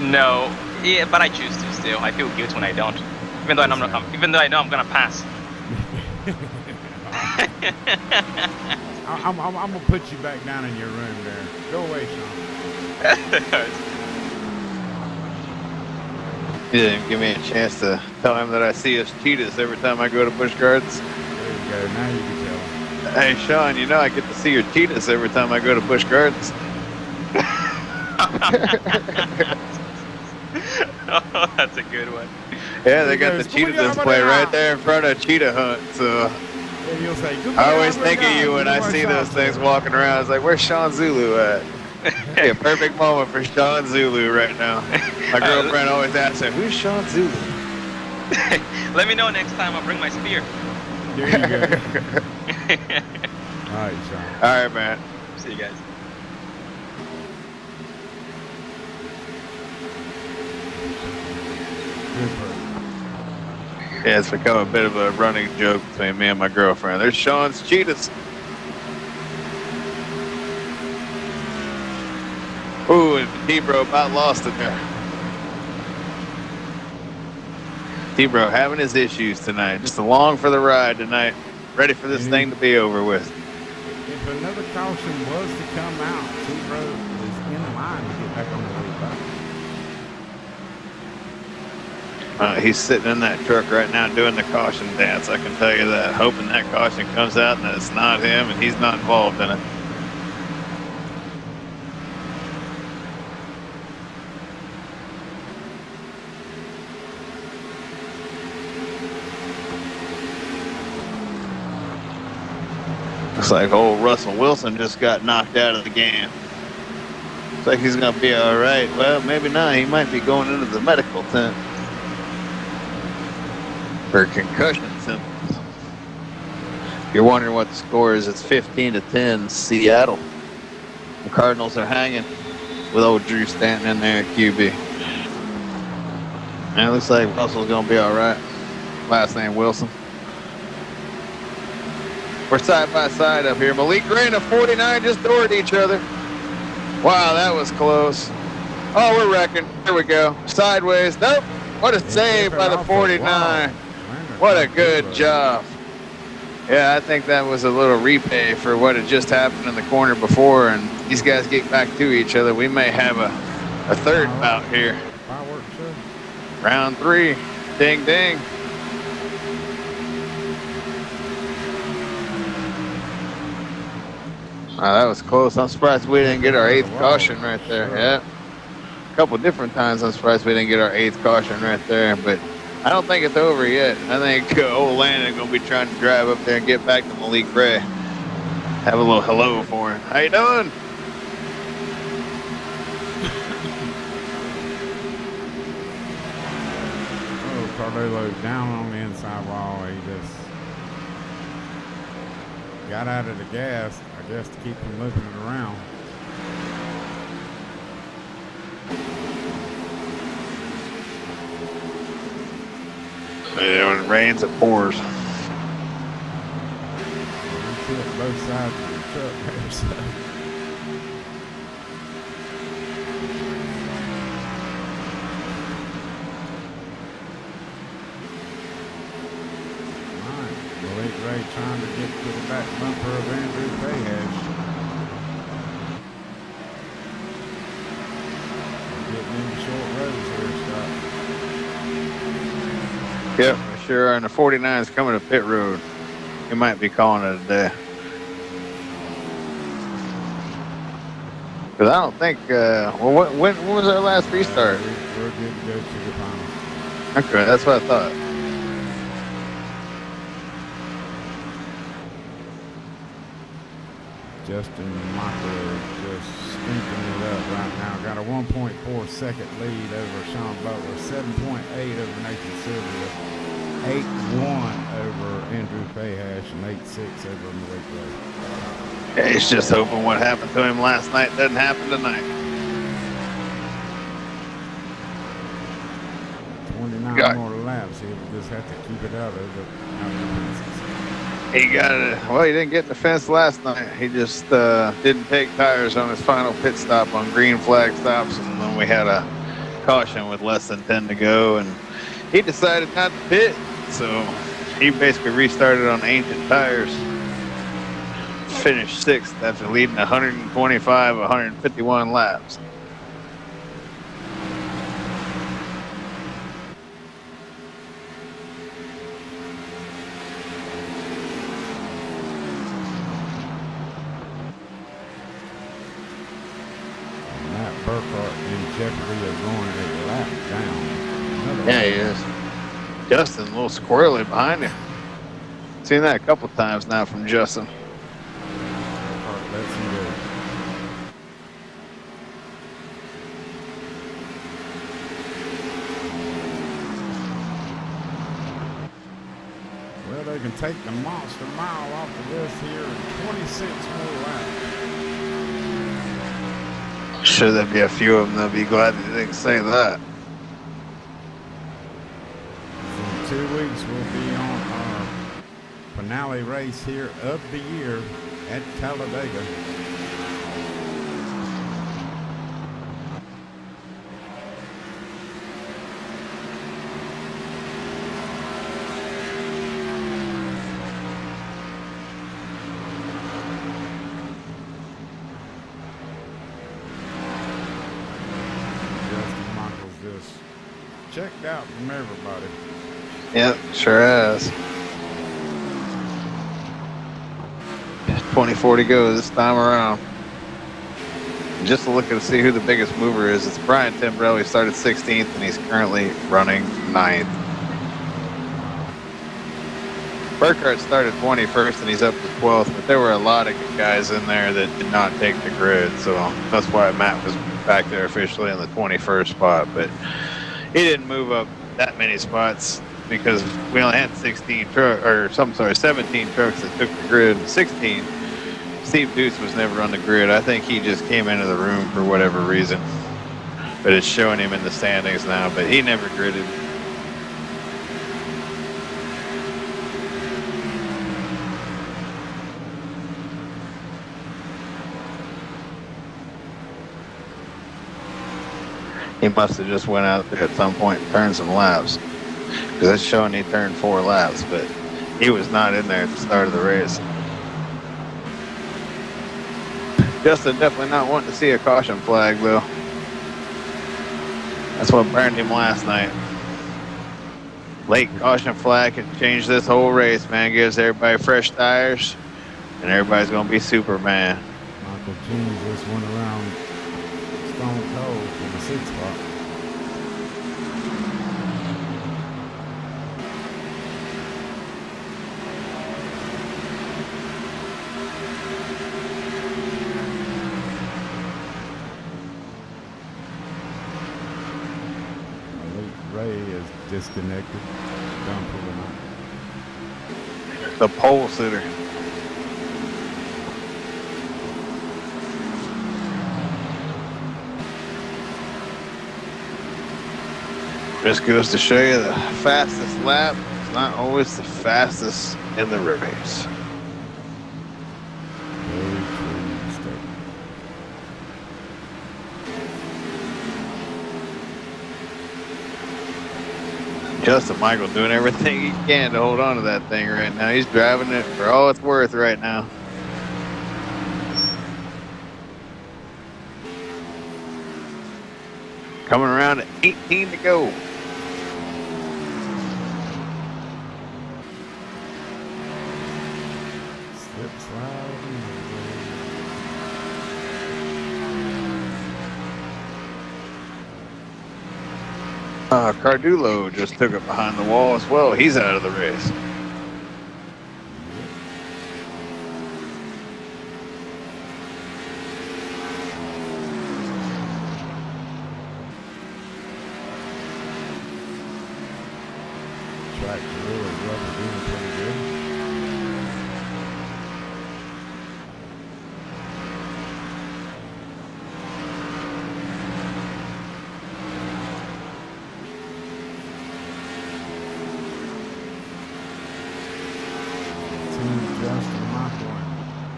No, yeah, but I choose to still. I feel guilty when I don't, even though I know I'm gonna pass. I'm gonna put you back down in your room there. Go away, Sean. He didn't give me a chance to tell him that I see his cheetahs every time I go to Busch Gardens. There you go. Now you can tell him. Hey, Sean, you know I get to see your cheetahs every time I go to Busch Gardens. Oh, that's a good one. Yeah, they got the cheetah display right there in front of Cheetah Hunt. So And you'll say, I always think of you when I see those things walking around. It's like, where's Sean Zulu at? Hey, a perfect moment for Sean Zulu right now. My girlfriend always asks her, who's Sean Zulu? Let me know next time. I'll bring my spear. There you go. All right, Sean. All right, man. See you guys. Good person. Yeah, it's become a bit of a running joke between me and my girlfriend. There's Sean's cheetahs. Ooh, and T-Bro about lost it there. T-Bro having his issues tonight. Just along for the ride tonight. Ready for this thing to be over with. If another caution was to come out, T-Bro is in line to get back on the lead back. He's sitting in that truck right now doing the caution dance, I can tell you that. Hoping that caution comes out and that it's not him and he's not involved in it. Looks like old Russell Wilson just got knocked out of the game. Looks like he's going to be all right. Well, maybe not. He might be going into the medical tent for concussion symptoms. If you're wondering what the score is, it's 15-10 Seattle. The Cardinals are hanging with old Drew Stanton in there at QB. And it looks like Russell's going to be all right. Last name Wilson. We're side by side up here. Malik Gray and a 49 just doored each other. Wow, that was close. Oh, we're wrecking. Here we go. Sideways. Nope. What a save by the 49. What a good job. Yeah, I think that was a little repay for what had just happened in the corner before, and these guys get back to each other. We may have a third bout here. Round 3. Ding, ding. That was close. I'm surprised we didn't get our 8th caution right there. Yeah. A couple different times I'm surprised we didn't get our 8th caution right there, but I don't think it's over yet. I think old Landon going to be trying to drive up there and get back to Malik Gray. Have a little hello for him. How you doing? Oh, Cardelo's down on the inside wall. He just got out of the gas, I guess, to keep him moving it around. Yeah, when it rains, it pours. You hit both sides of the truck there, so. Malik Gray trying to get to the back bumper of Andrew Fayesh. Getting into short roads here, Scott. Yep, sure. And the 49 is coming to pit road. He might be calling it a day. Because I don't think, when was our last restart? We're good to go to the final. Okay, that's what I thought. Justin Mocker just stinking it up right now. Got a 1.4 second lead over Sean Butler, 7.8 over Nathan Sylvia, 8-1 over Andrew Fayesh, and 8-6 over Malik Gray. Yeah, he's just hoping what happened to him last night doesn't happen tonight. 29 more laps. He'll just have to keep it out of the He got it. Well, he didn't get the fence last night. He just didn't take tires on his final pit stop on green flag stops, and then we had a caution with less than 10 to go, and he decided not to pit. So he basically restarted on ancient tires. Finished 6th after leading 125, 151 laps. Burkhart in jeopardy of going a lap down. Yeah, he is. Justin, a little squirrely behind him. Seen that a couple times now from Justin. Burkhart lets him go. Well, they can take the monster mile off the list here in 26 more laps. Sure, there'll be a few of them that'll be glad that they didn't say that. In 2 weeks, we'll be on our finale race here of the year at Talladega. Checked out from everybody. Yep, sure has. 24 to go this time around. Just to look and see who the biggest mover is, it's Brian Timbrell. He started 16th and he's currently running 9th. Burkhart started 21st and he's up to 12th, but there were a lot of good guys in there that did not take the grid, so that's why Matt was back there officially in the 21st spot. But he didn't move up that many spots because we only had 17 trucks that took the grid. 16, Steve Deuce was never on the grid. I think he just came into the room for whatever reason. But it's showing him in the standings now, but he never gridded. He must have just went out there at some point and turned some laps, because it's showing he turned 4 laps, but he was not in there at the start of the race. Justin definitely not wanting to see a caution flag, though. That's what burned him last night. Late caution flag can change this whole race, man. Gives everybody fresh tires, and everybody's going to be Superman. Michael Jeans just went around Stone Cold for the 6th spot. Ray is disconnected. Done for the night. The pole sitter. Just goes to show you the fastest lap is not always the fastest in the race. Justin Michael doing everything he can to hold on to that thing right now. He's driving it for all it's worth right now. Coming around at 18 to go. Slip slide. Cardulo just took it behind the wall as well. He's out of the race. Track really rubber doing pretty good.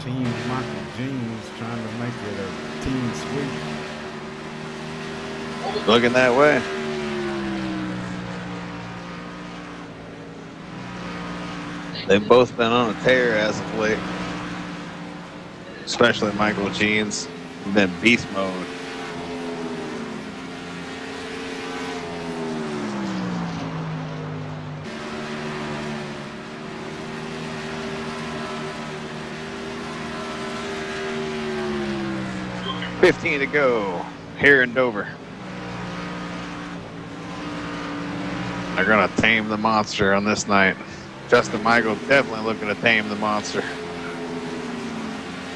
Team Michael Jeans trying to make it a team sweep. Looking that way. They've both been on a tear as of late. Especially Michael Jeans. Been beast mode. $15 to go here in Dover. They're gonna tame the monster on this night. Justin Michael definitely looking to tame the monster.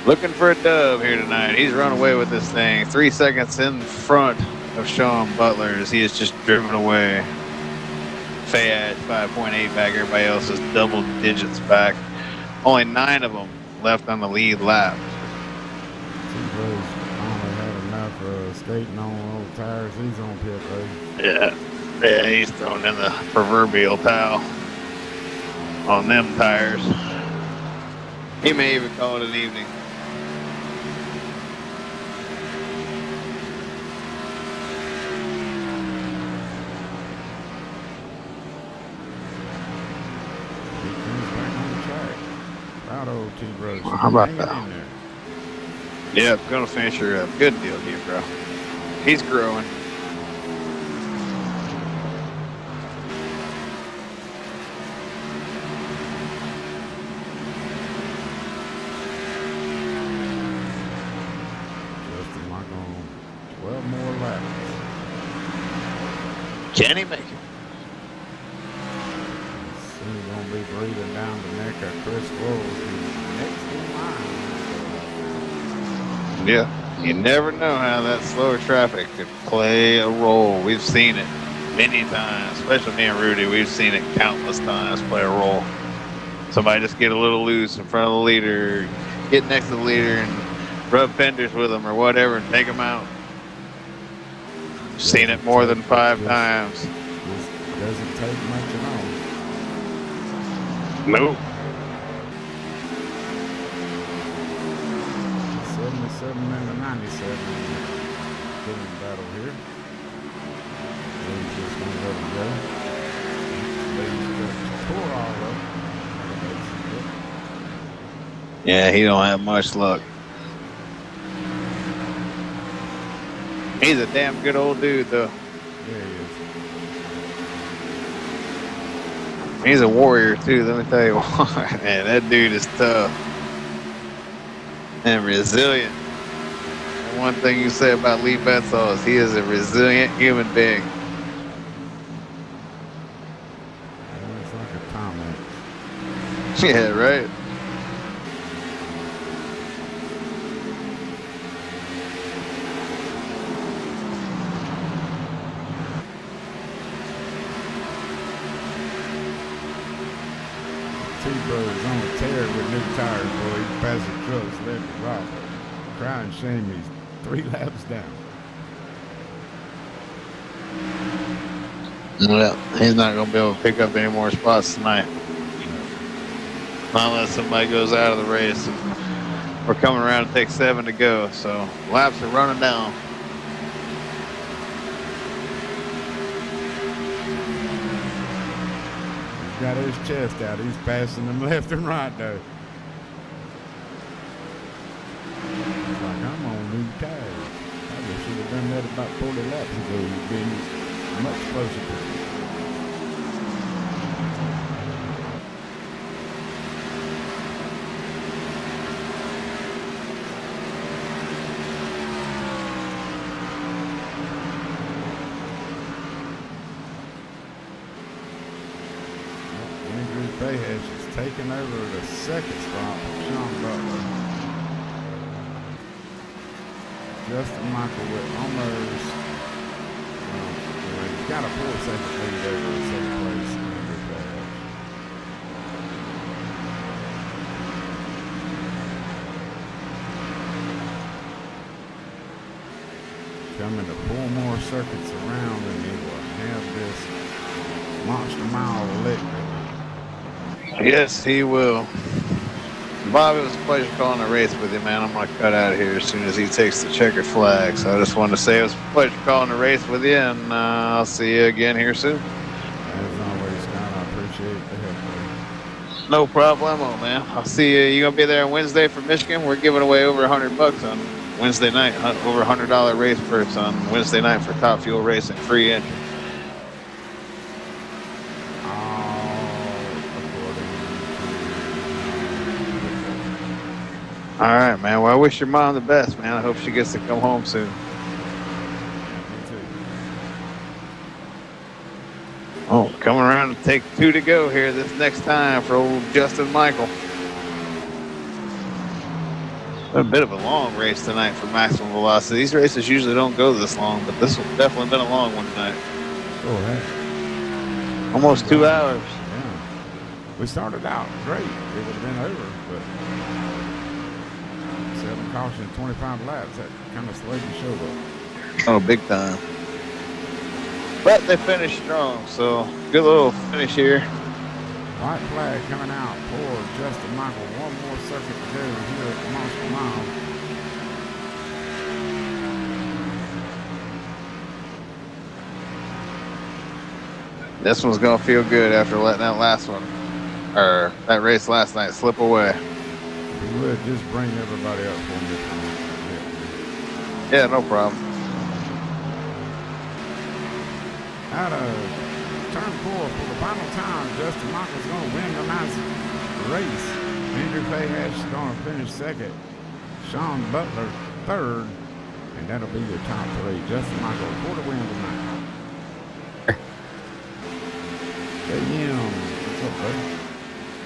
Looking for a dub here tonight. He's run away with this thing. 3 seconds in front of Sean Butler as he is just driven away. Fayette 5.8 back. Everybody else is double digits back. Only 9 of them left on the lead lap. Skating on old tires, he's on pit road. Yeah, he's throwing in the proverbial towel on them tires. He may even call it an evening. He comes back on the track. Proud old T-Bros. How about Hang it that? in there. Yeah, gonna finish her up. Good deal here, bro. He's growing. Justin Michael on 12 more laps. Can he make it? Soon gonna be breathing down the neck of Chris Wills, who's next in line. Yeah. You never know how that slower traffic could play a role. We've seen it many times, especially me and Rudy. We've seen it countless times play a role. Somebody just get a little loose in front of the leader, get next to the leader and rub fenders with them or whatever and take them out. Seen it more than 5 times. Just doesn't take much at all. Nope. 77 and the 97 getting battle here. He's just going to let him go. He's got to pour all of them. Yeah, he don't have much luck. He's a damn good old dude, though. Yeah, he is. He's a warrior, too. Let me tell you what. Man, that dude is tough and resilient. And one thing you say about Lee Betzall is he is a resilient human being. It's like a comment. Yeah, right? T-Bro's on a tear with new tires, boy. He's passing trucks left and right. Crying shame he's 3 laps down. Well, he's not going to be able to pick up any more spots tonight. Not unless somebody goes out of the race. We're coming around to take 7 to go, so laps are running down. He's got his chest out. He's passing them left and right, though. He's like, I'm on new tires. Probably should have done that about 40 laps ago. You'd been much closer to it. Bayhedge is taking over the second spot from Sean Butler. Justin Michael with almost, he's got a 4-second lead over in second place. Andrew Bayhedge. Coming to 4 more circuits around and he will have this monster mile lick. Yes, he will. Bob, it was a pleasure calling the race with you, man. I'm going to cut out of here as soon as he takes the checkered flag. So I just wanted to say it was a pleasure calling the race with you, and I'll see you again here soon. As always, Scott, I appreciate the help. No problemo, man. I'll see you. You going to be there on Wednesday for Michigan? We're giving away over $100 on Wednesday night. Over $100 race purse on Wednesday night for Top Fuel Racing. Free entry. All right, man. Well, I wish your mom the best, man. I hope she gets to come home soon. Oh, coming around to take 2 to go here this next time for old Justin Michael. A bit of a long race tonight for Maximum Velocity. These races usually don't go this long, but this one's definitely been a long one tonight. Oh, heck. Almost 2 hours. Yeah. We started out great. It would have been over, but 7 cautions, 25 laps. That kind of slowed the show up. Oh, big time. But they finished strong, so good little finish here. White flag coming out for Justin Michael. One more circuit to go here at the Monster Mile. This one's going to feel good after letting that last one, or that race last night, slip away. If you would, just bring everybody up for me. Yeah, no problem. Out of turn 4 for the final time, Justin Michael's going to win tonight's race. Andrew Fayehash is going to finish second. Sean Butler third. And that'll be your top 3. Justin Michael, quarter win tonight. Hey, what's up, buddy?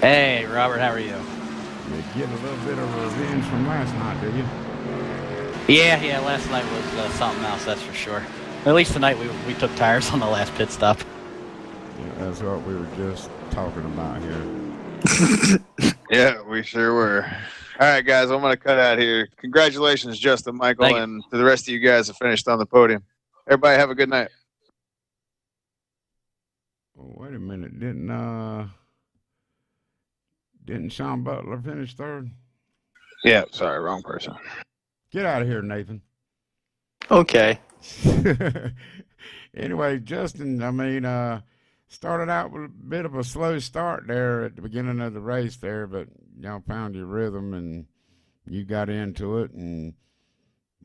Hey, Robert, how are you? You get a little bit of revenge from last night, do you? Yeah, last night was something else, that's for sure. At least tonight we took tires on the last pit stop. Yeah, that's what we were just talking about here. Yeah, we sure were. All right, guys, I'm going to cut out here. Congratulations, Justin Michael, and to the rest of you guys that finished on the podium. Everybody have a good night. Oh, wait a minute. Didn't Sean Butler finish third? Yeah, sorry, wrong person. Get out of here, Nathan. Okay. Anyway, Justin, started out with a bit of a slow start there at the beginning of the race there, but y'all found your rhythm and you got into it, and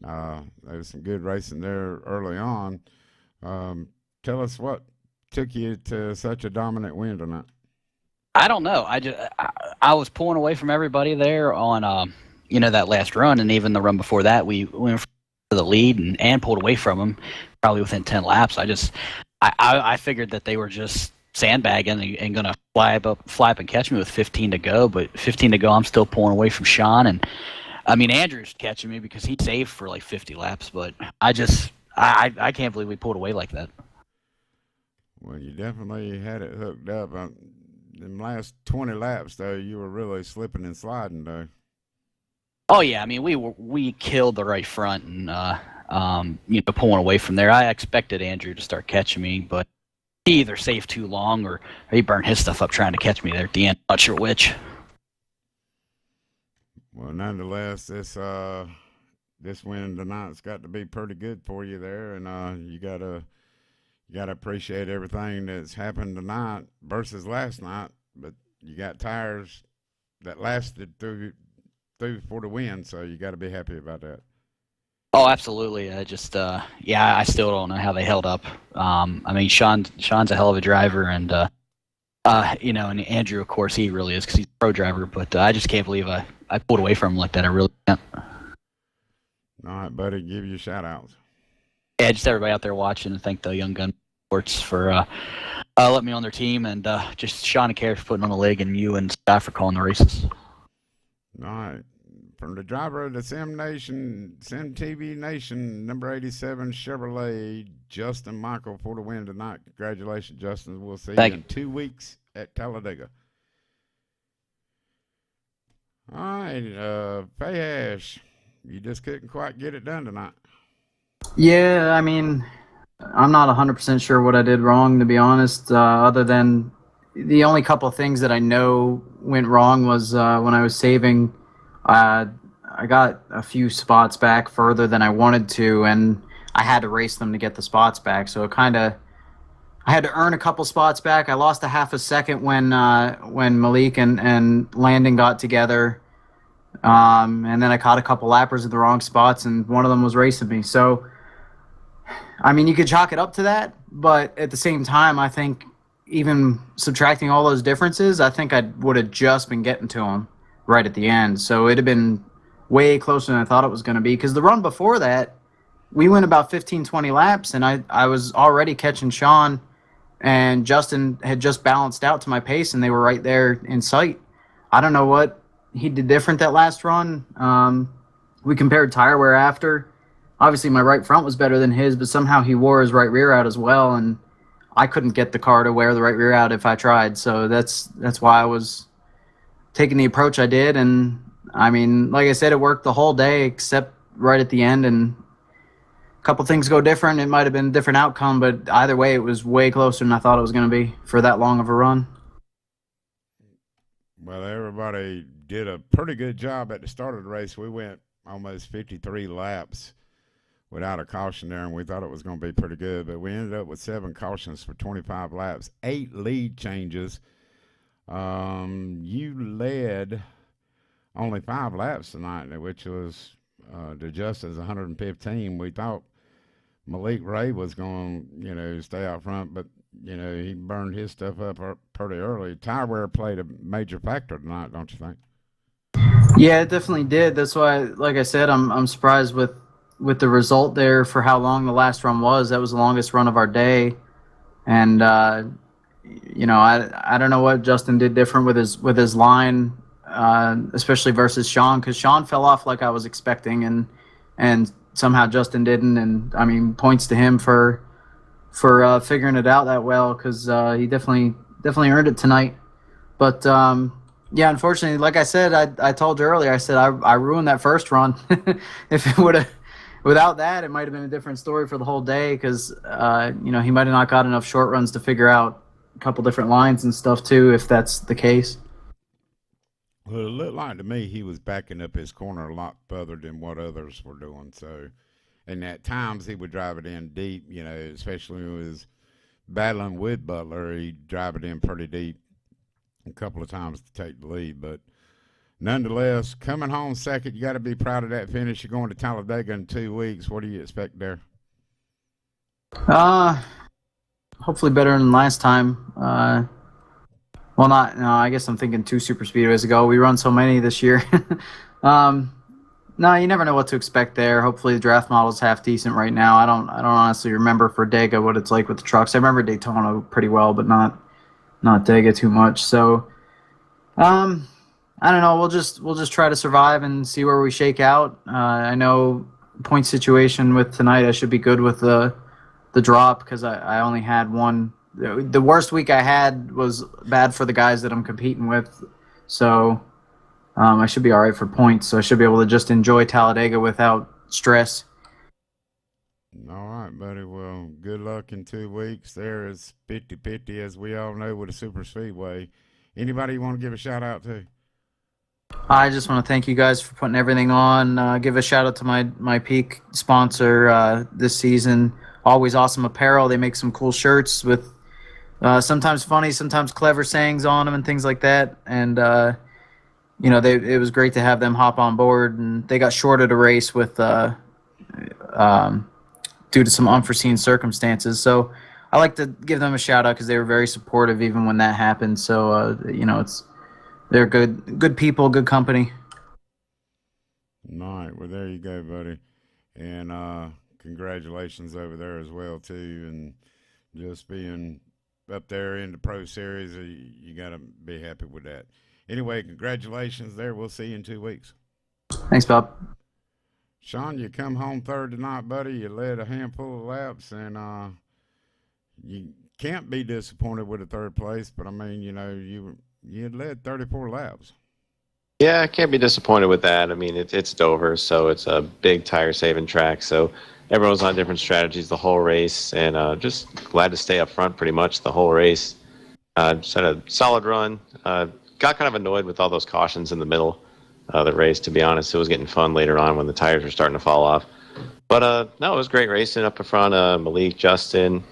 there was some good racing there early on. Tell us what took you to such a dominant win tonight. I don't know. I was pulling away from everybody there on that last run, and even the run before that, we went for the lead and pulled away from them probably within 10 laps. I figured that they were just sandbagging and going to fly up and catch me with 15 to go, but 15 to go, I'm still pulling away from Sean, and Andrew's catching me because he saved for like 50 laps, but I can't believe we pulled away like that. Well, you definitely had it hooked up. In the last 20 laps, though, you were really slipping and sliding, though. Oh yeah, we killed the right front and pulling away from there. I expected Andrew to start catching me, but he either saved too long or he burned his stuff up trying to catch me there at the end. Not sure which. Well, nonetheless, this win tonight's got to be pretty good for you there, and you gotta appreciate everything that's happened tonight versus last night. But you got tires that lasted through for the win, so you got to be happy about that. Oh, absolutely. I still don't know how they held up. Sean's a hell of a driver, and and Andrew, of course, he really is because he's a pro driver. But I just can't believe I pulled away from him like that. I really can't. All right, buddy, give you shout outs. Yeah, just everybody out there watching, and thank the Young Gun Sports for letting me on their team, and just Sean and Carrie for putting on the leg, and you and Scott for calling the races. All right. From the driver of the Sim TV Nation, number 87 Chevrolet, Justin Michael, for the win tonight. Congratulations, Justin. We'll see you in 2 weeks at Talladega. All right, Fayehash, you just couldn't quite get it done tonight. Yeah, I'm not 100% sure what I did wrong, to be honest, other than, the only couple of things that I know went wrong was when I was saving. I got a few spots back further than I wanted to, and I had to race them to get the spots back. So I had to earn a couple spots back. I lost a half a second when Malik and Landon got together, and then I caught a couple lappers in the wrong spots, and one of them was racing me. So, I mean, you could chalk it up to that, but at the same time, I think even subtracting all those differences, I think I would have just been getting to him right at the end. So it'd have been way closer than I thought it was going to be, because the run before that, we went about 15, 20 laps, and I was already catching Sean, and Justin had just balanced out to my pace, and they were right there in sight. I don't know what he did different that last run. We compared tire wear after. Obviously, my right front was better than his, but somehow he wore his right rear out as well, and I couldn't get the car to wear the right rear out if I tried. So that's why I was taking the approach I did, and I mean, like I said, it worked the whole day except right at the end, and a couple things go different. It might have been a different outcome, but either way, it was way closer than I thought it was going to be for that long of a run. Well, everybody did a pretty good job at the start of the race. We went almost 53 laps without a caution there, and we thought it was going to be pretty good, but we ended up with 7 cautions for 25 laps, 8 lead changes. You led only 5 laps tonight, which was to Justin's 115. We thought Malik Ray was going to, stay out front, but, he burned his stuff up pretty early. Tire wear played a major factor tonight, don't you think? Yeah, it definitely did. That's why, like I said, I'm surprised with the result there for how long the last run was. That was the longest run of our day, and I don't know what Justin did different with his line, especially versus Sean, because Sean fell off like I was expecting, and somehow Justin didn't. And I mean, points to him for figuring it out that well, because he definitely earned it tonight. But yeah, unfortunately, like I said, I told you earlier, I said I ruined that first run. If it would have, without that, it might have been a different story for the whole day, because he might have not got enough short runs to figure out a couple different lines and stuff too, if that's the case. Well, it looked like to me he was backing up his corner a lot further than what others were doing. So, and at times he would drive it in deep, especially when he was battling with Butler. He'd drive it in pretty deep a couple of times to take the lead. But nonetheless, coming home second, you got to be proud of that finish. You're going to Talladega in 2 weeks. What do you expect there? Hopefully better than last time. I guess I'm thinking 2 super speedways ago. We run so many this year. No, you never know what to expect there. Hopefully the draft model's half decent right now. I don't honestly remember for Dega what it's like with the trucks. I remember Daytona pretty well, but not Dega too much. So I don't know. We'll just try to survive and see where we shake out. I know point situation with tonight, I should be good with the drop, because I only had one. The worst week I had was bad for the guys that I'm competing with. So I should be all right for points. So I should be able to just enjoy Talladega without stress. All right, buddy. Well, good luck in 2 weeks. There is 50-50, as we all know, with a super speedway. Anybody you want to give a shout out to? I just want to thank you guys for putting everything on. Give a shout out to my Peak sponsor this season. Always Awesome Apparel. They make some cool shirts with sometimes funny, sometimes clever sayings on them and things like that. And it was great to have them hop on board. And they got shorted a race with due to some unforeseen circumstances. So I like to give them a shout out, because they were very supportive even when that happened. So they're good people, good company. All right. Well, there you go, buddy. And congratulations over there as well, too. And just being up there in the Pro Series, you got to be happy with that. Anyway, congratulations there. We'll see you in 2 weeks. Thanks, Bob. Sean, you come home third tonight, buddy. You led a handful of laps, and you can't be disappointed with a third place. But, I mean, you had led 34 laps. Yeah, I can't be disappointed with that. I mean, it's Dover, so it's a big tire-saving track. So everyone's on different strategies the whole race, and just glad to stay up front pretty much the whole race. Just had a solid run. Got kind of annoyed with all those cautions in the middle of the race, to be honest. It was getting fun later on when the tires were starting to fall off. But no, it was great racing up in front. Malik, Justin,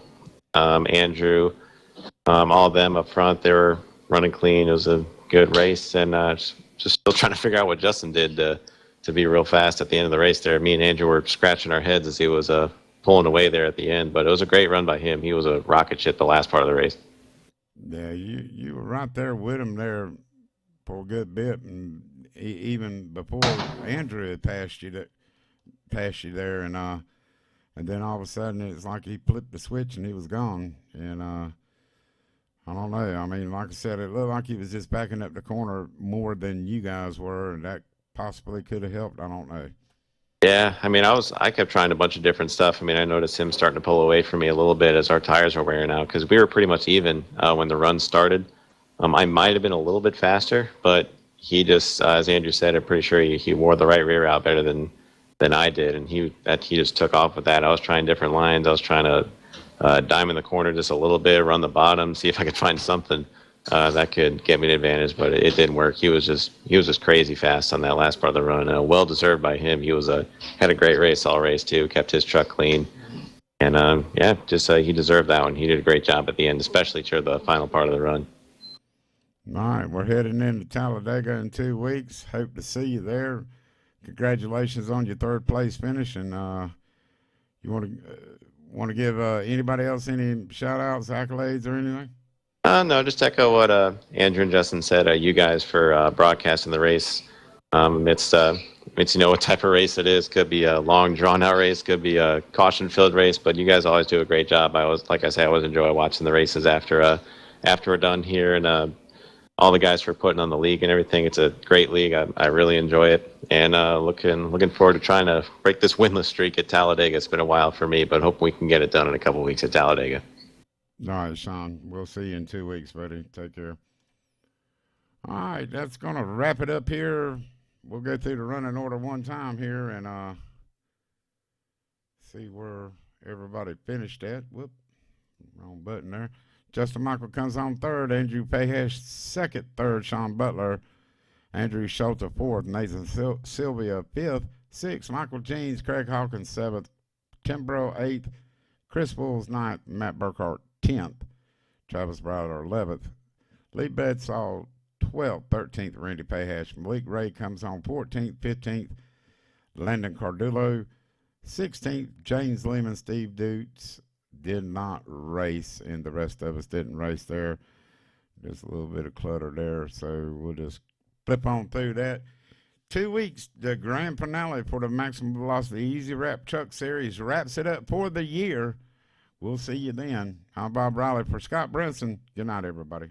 Andrew, all of them up front. They were running clean. It was a good race, and just still trying to figure out what Justin did to be real fast at the end of the race there. Me and Andrew were scratching our heads as he was pulling away there at the end, but it was a great run by him. He was a rocket ship the last part of the race. Yeah, you were right there with him there for a good bit, and even before Andrew had passed you there, and then all of a sudden it's like he flipped the switch and he was gone. And I don't know. I mean, like I said, it looked like he was just backing up the corner more than you guys were, and that possibly could have helped. I don't know. Yeah, I mean, I kept trying a bunch of different stuff. I mean, I noticed him starting to pull away from me a little bit as our tires were wearing out, because we were pretty much even when the run started. I might have been a little bit faster, but he just, as Andrew said, I'm pretty sure he wore the right rear out better than I did, and he just took off with that. I was trying different lines. I was trying to dime in the corner just a little bit, run the bottom, see if I could find something that could get me an advantage, but it didn't work. He was just crazy fast on that last part of the run. Well deserved by him. He had a great race all race too. Kept his truck clean, and he deserved that one. He did a great job at the end, especially toward the final part of the run. All right, we're heading into Talladega in 2 weeks. Hope to see you there. Congratulations on your third place finish, and you want to give anybody else any shout outs, accolades, or anything? No, just echo what Andrew and Justin said. You guys for broadcasting the race. It's what type of race it is. Could be a long, drawn-out race. Could be a caution-filled race. But you guys always do a great job. I always enjoy watching the races after we're done here. And all the guys for putting on the league and everything. It's a great league. I really enjoy it. And looking forward to trying to break this winless streak at Talladega. It's been a while for me, but hope we can get it done in a couple weeks at Talladega. All right, Sean. We'll see you in 2 weeks, buddy. Take care. All right, that's going to wrap it up here. We'll go through the running order one time here and see where everybody finished at. Whoop, wrong button there. Justin Michael comes on third. Andrew Pahash second. Third, Sean Butler. Andrew Schulte fourth. Nathan Sylvia fifth. Sixth, Michael Jeans. Craig Hawkins seventh. Timbro eighth. Chris Bulls ninth. Matt Burkhart 10th. Travis Browder 11th. Lee Bedsaw 12th. 13th, Randy Pahash. Malik Ray comes on 14th. 15th, Landon Cardullo. 16th, James Lehman. Steve Dukes did not race, and the rest of us didn't race there. Just a little bit of clutter there, so we'll just flip on through that. 2 weeks, the grand finale for the Maximum Velocity Easy Wrap Truck Series wraps it up for the year. We'll see you then. I'm Bob Riley for Scott Brinson. Good night, everybody.